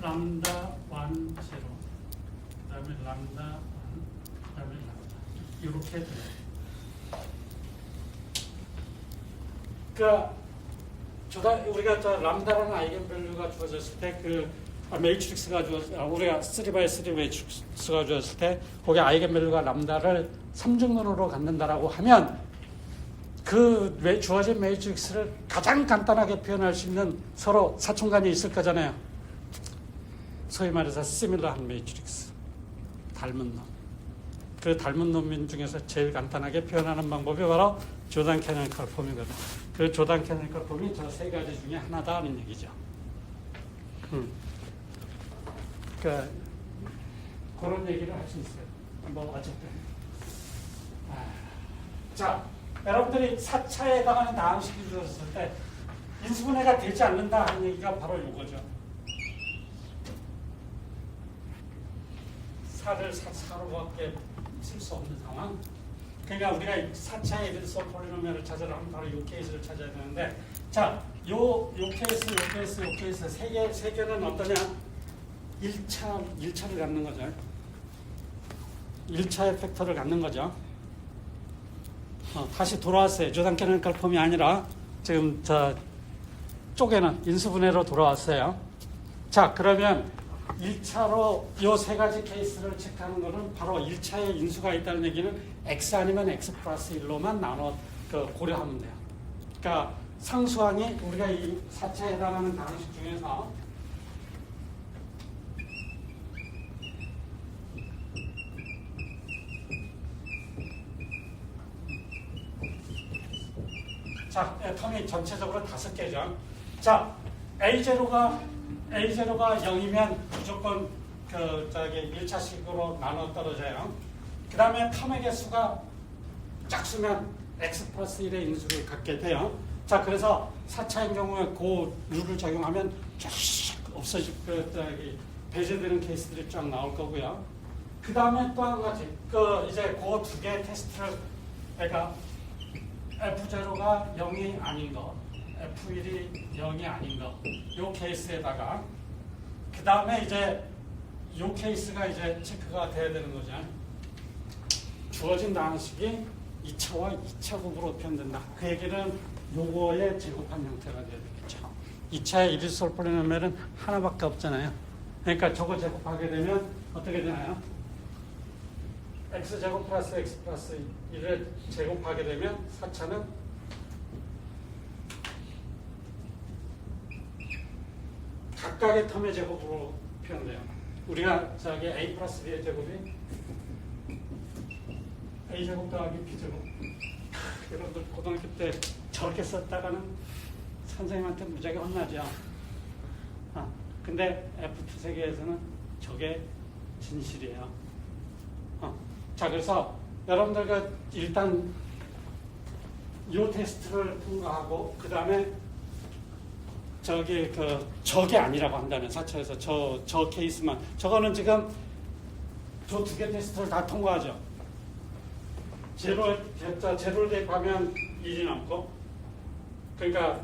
람다 1 0 그 다음에 람다 1 그 다음에 람다 이렇게 돼요. 그러니까 우리가 저 람다라는 아이겐밸류가 주어졌을 때 그 매트릭스가 우리가 3x3 매트릭스가 주어졌을 때 거기 아이겐밸류가 람다를 3중론으로 갖는다라고 하면 그 주어진 매트릭스를 가장 간단하게 표현할 수 있는 서로 사촌간이 있을 거잖아요. 소위 말해서 시밀러한 매트릭스, 닮은 놈. 그 닮은 놈 중에서 제일 간단하게 표현하는 방법이 바로 조단 캐노니컬 폼이거든. 그 조단 캐노니컬 폼이 저 세 가지 중에 하나다 하는 얘기죠. 그런 얘기를 할 수 있어요. 뭐 어쨌든. 자, 여러분들이 4차에 해당하는 다항식이 주어졌을 때 인수분해가 되지 않는다 하는 얘기가 바로 이거죠. 4를 4로밖에 쓸 수 없는 상황. 그러니까 우리가 4차의 이들소 폴리노미얼을 찾으려면 바로 이 케이스를 찾아야 되는데, 자, 요 케이스 세 개는 어떠냐? 1차를 갖는 거죠. 1차의 팩터를 갖는 거죠. 다시 돌아왔어요. 조단 캐노니컬 폼이 아니라 지금 저 쪼개는 인수분해로 돌아왔어요. 자, 그러면 1차로 요 세 가지 케이스를 체크하는 거는 바로 1차에 인수가 있다는 얘기는 x 아니면 x 플러스 1로만 나눠 고려하면 돼요. 그러니까 상수항이 우리가 이 4차에 해당하는 다항식 중에서 자, 텀이 전체적으로 5개죠. 자, A0가 0이면 무조건 1차식으로 나눠 떨어져요. 그 다음에 텀의 개수가 짝수면 x 플러스 1의 인수를 갖게 돼요. 자, 그래서 4차인 경우에 그 룰을 적용하면 쫙 배제되는 케이스들이 쫙 나올 거고요. 그 다음에 또 한 가지, 이제 그 두 개의 테스트를, 그러니까 F0가 0이 아닌 거, F1이 0이 아닌 거, 요 케이스에다가, 그 다음에 이제 요 케이스가 이제 체크가 돼야 되는 거죠. 주어진 다항식이 2차와 2차 곱으로 표현된다. 그 얘기는 요거의 제곱한 형태가 돼야 되겠죠. 2차의 이리솔 폴리노미얼은 하나밖에 없잖아요. 그러니까 저거 제곱하게 되면 어떻게 되나요? x제곱 플러스 x 플러스 1을 제곱하게 되면 4차는 각각의 텀의 제곱으로 표현돼요. 우리가 저기 a 플러스 b의 제곱이 a제곱 더하기 b제곱. 여러분들 고등학교 때 저렇게 썼다가는 선생님한테 무지하게 혼나죠. 근데 F2 세계에서는 저게 진실이에요. 자, 그래서 여러분들 일단 이 테스트를 통과하고 그 다음에 저게 아니라고 한다면 4차에서 저 케이스만, 저거는 지금 저 두 개 테스트를 다 통과하죠. 제로를 대입하면 1이 남고, 그러니까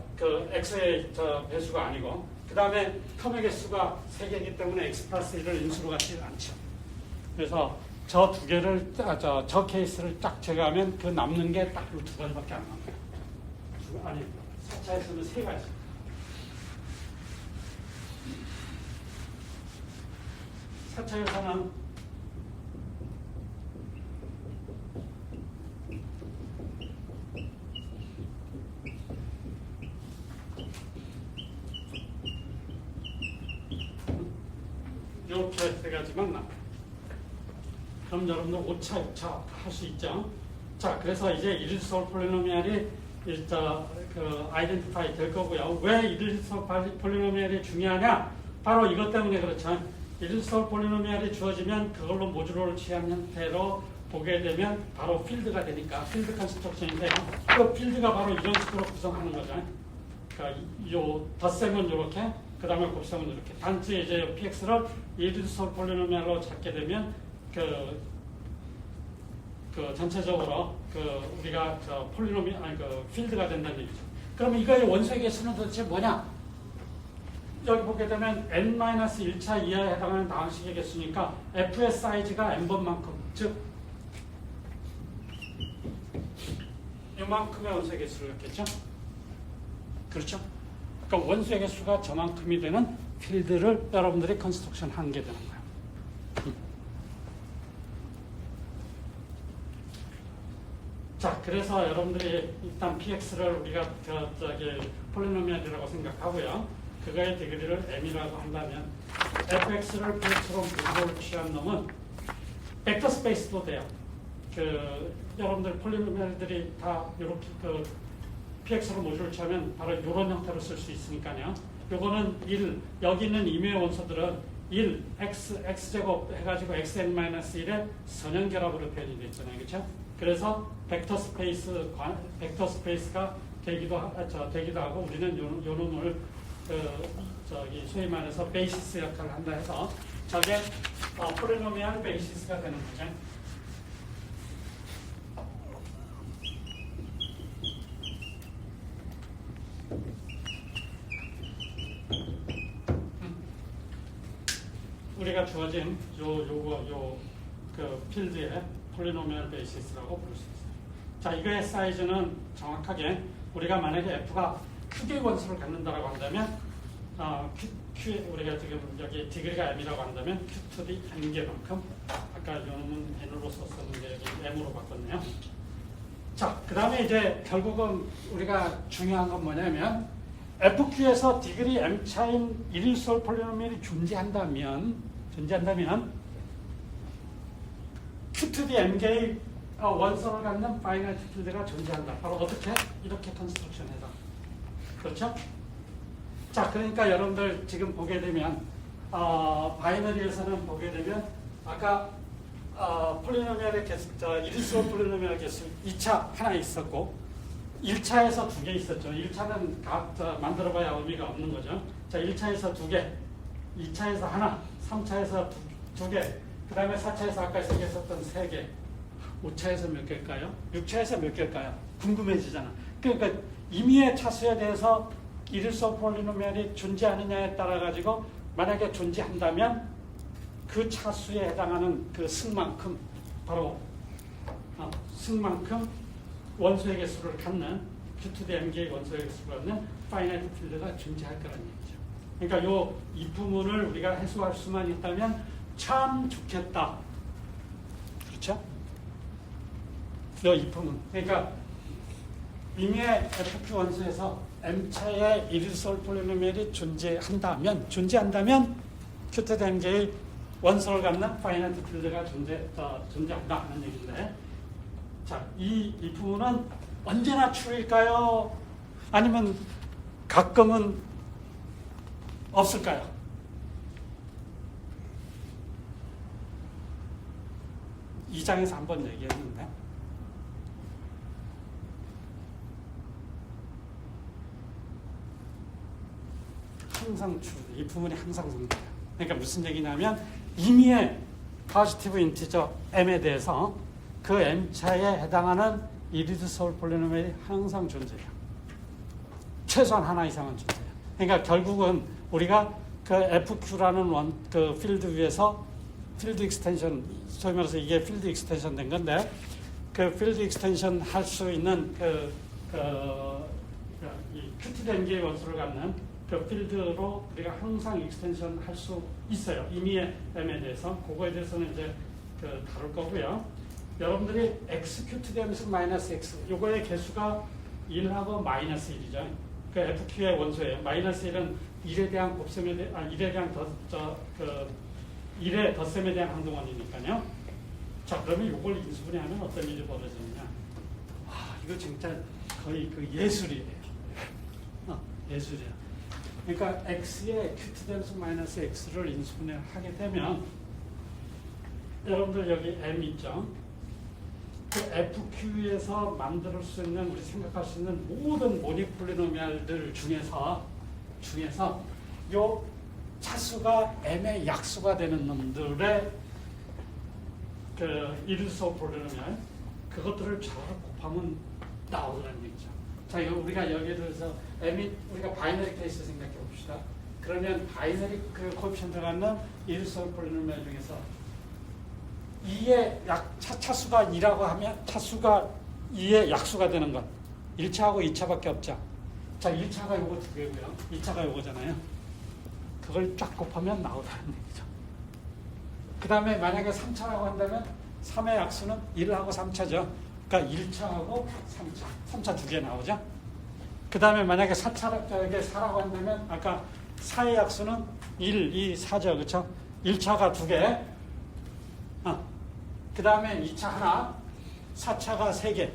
x의 배수가 아니고, 그 다음에 텀의 개수가 3개이기 때문에 x 플러스 1을 인수로 갖지 않죠. 그래서 저 두 개를, 저 케이스를 딱 제거하면 그 남는 게 딱 이 두 가지밖에 안 남아요. 아니, 4차에서는 3가지. 사차에서는 이렇게 3가지만 남아요. 그럼 여러분들 5차, 6차 할 수 있죠. 자, 그래서 이제 이리솔 폴리노미얼이 아이덴티파이 될 거고요. 왜 이르디서블 폴리노미얼이 중요하냐? 바로 이것 때문에 그렇죠. 이르디서블 폴리노미얼이 주어지면 그걸로 모듈을 취한 형태로 보게 되면 바로 필드가 되니까 필드 컨스트럭션인데요. 그 필드가 바로 이런 식으로 구성하는 거죠. 그러니까 요 덧셈은 이렇게, 그 다음에 곱셈은 이렇게. 단지 이제 px를 이르디서블 폴리노미얼로 잡게 되면 그 전체적으로 우리가 필드가 된다는 얘기죠. 그럼 이거의 원소의 개수는 도대체 뭐냐? 여기 보게 되면 n-1차 이하에 해당하는 나원식의 개수니까 f의 사이즈가 n번만큼, 즉 이만큼의 원소의 개수를 했겠죠? 그렇죠? 그러니까 원소의 개수가 저만큼이 되는 필드를 여러분들이 컨스트럭션 한 게 되는 거예요. 자, 그래서 여러분들이 일단 px를 우리가 폴리노미얼이라고 생각하고요. 그거의 디그리를 m이라고 한다면 fx를 px로 모듈을 취한 놈은 벡터 스페이스도 돼요. 여러분들 폴리노미얼들이 다 이렇게 px로 모듈을 취하면 바로 이런 형태로 쓸 수 있으니까요. 요거는 1, 여기 있는 임의의 원소들은 1, x제곱 해가지고 xn-1의 선형결합으로 표현이 되어 있잖아요. 그렇죠? 그래서 벡터 스페이스가 되기도 하고 우리는 요 놈을 소위 말해서 베이시스 역할을 한다 해서 저게 폴리노미얼 베이시스가 되는 거죠. 우리가 주어진 그 필드의 폴리노미얼 베이시스라고 부를 수 있어요. 자, 이거의 사이즈는 정확하게 우리가 만약에 f가 Q개의 원소를 갖는다라고 한다면 우리가 지금 여기 디그리가 m이라고 한다면 Q to the n개만큼, 아까 요놈은 n으로 썼었는데 여기 m으로 바꿨네요. 자, 그 다음에 이제 결국은 우리가 중요한 건 뭐냐면 FQ에서 디그리 m 차인 일일솔 폴리노미얼이 존재한다면 Q to the m개의 원소를 갖는 파이나이트 필드가 존재한다. 바로 어떻게? 이렇게 컨스트럭션해서. 그렇죠? 자, 그러니까 여러분들 지금 보게 되면 바이너리에서는 보게 되면 아까 폴리노미얼의 개수, 일일솔 폴리노미얼 개수 2차 하나 있었고 1차에서 2개 있었죠. 1차는 만들어봐야 의미가 없는 거죠. 자, 1차에서 2개, 2차에서 하나, 3차에서 2개, 그 다음에 4차에서 아까 얘기했었던 3개, 5차에서 몇 개일까요? 6차에서 몇 개일까요? 궁금해지잖아. 그러니까 임의의 차수에 대해서 일일솔 폴리노미얼이 존재하느냐에 따라 가지고 만약에 존재한다면 그 차수에 해당하는 그 승만큼, 바로 승만큼 원소의 개수를 갖는 Q to the m개의 원소의 개수를 갖는 파이나이트 필드가 존재할 거라는 얘기죠. 그러니까 이 부분을 우리가 해소할 수만 있다면 참 좋겠다. 그렇죠? 이 부분. 그러니까 임의의 FQ 원소에서 m차의 일일솔 폴리노미얼이 존재한다면 Q to the m개의 원소를 갖는 파이나이트 필드가 존재한다 하는 얘기인데, 자, 이 부분은 언제나 true일까요? 아니면 가끔은 없을까요? 이 장에서 한번 얘기했는데 항상 true, 이 부분이 항상 성립해요. 그러니까 무슨 얘기냐면 임의의 포지티브 인티저 m에 대해서 그 m차에 해당하는 이리드솔 폴리노미얼이 항상 존재해요. 최소한 하나 이상은 존재해요. 그러니까 결국은 우리가 그 FQ라는 그 필드 위에서 필드 익스텐션, 소위 말해서 이게 필드 익스텐션 된 건데, 그 필드 익스텐션 할 수 있는 이 큐티덴기의 원소를 갖는 그 필드로 우리가 항상 익스텐션 할 수 있어요. 임의의 m에 대해서. 그거에 대해서는 이제 다룰 거고요. 여러분들이 x 큐티덴스 마이너스 x, 요거의 개수가 1하고 마이너스 1이죠. 그 FQ의 원소예요. 마이너스 1은 1에 대한 곱셈에 대한, 1에 대한 1의 덧셈에 대한 항동원이니까요. 자, 그러면 이걸 인수분해하면 어떤 일이 벌어지느냐. 이거 진짜 거의 그 예술이에요. 예술이야. 그러니까 x의 q∗ 마이너스 x를 인수분해를 하게 되면 여러분들 여기 m 있죠? 그 FQ에서 만들 수 있는 우리 생각할 수 있는 모든 모닉 폴리노미알들 중에서 요 차수가 m의 약수가 되는 놈들의 그 이르소 폴리노미알 그것들을 저하고 곱하면 나오라는 얘기죠. 자, 이거 우리가 여기에 대해서 m이 우리가 바이너리 케이스 생각해 봅시다. 그러면 바이너리 그 코에피션트 갖는 이르소 폴리노미알 중에서 2의 차수가 2라고 하면 차수가 2의 약수가 되는 것 1차하고 2차밖에 없죠. 자, 1차가 요거 두 개고요. 2차가 요거잖아요. 그걸 쫙 곱하면 나오라는 얘기죠. 그 다음에 만약에 3차라고 한다면 3의 약수는 1하고 3차죠. 그러니까 1차하고 3차 두 개 나오죠. 그 다음에 만약에 4라고 한다면 아까 4의 약수는 1, 2, 4죠. 그렇죠? 1차가 두 개. 그 다음에 2차 하나, 4차가 3개.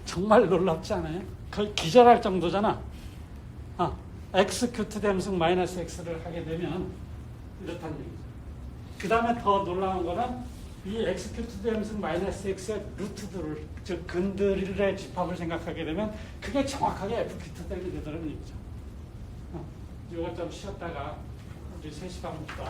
정말 놀랍지 않아요? 거의 기절할 정도잖아. xq∗ 마이너스 x를 하게 되면 이렇다는 얘기죠. 그 다음에 더 놀라운 거는 이 xq∗ 마이너스 x의 루트들을, 즉 근들의 집합을 생각하게 되면 그게 정확하게 fq∗ 되더라는 얘기죠. 이거 좀 쉬었다가 우리 3시 반부터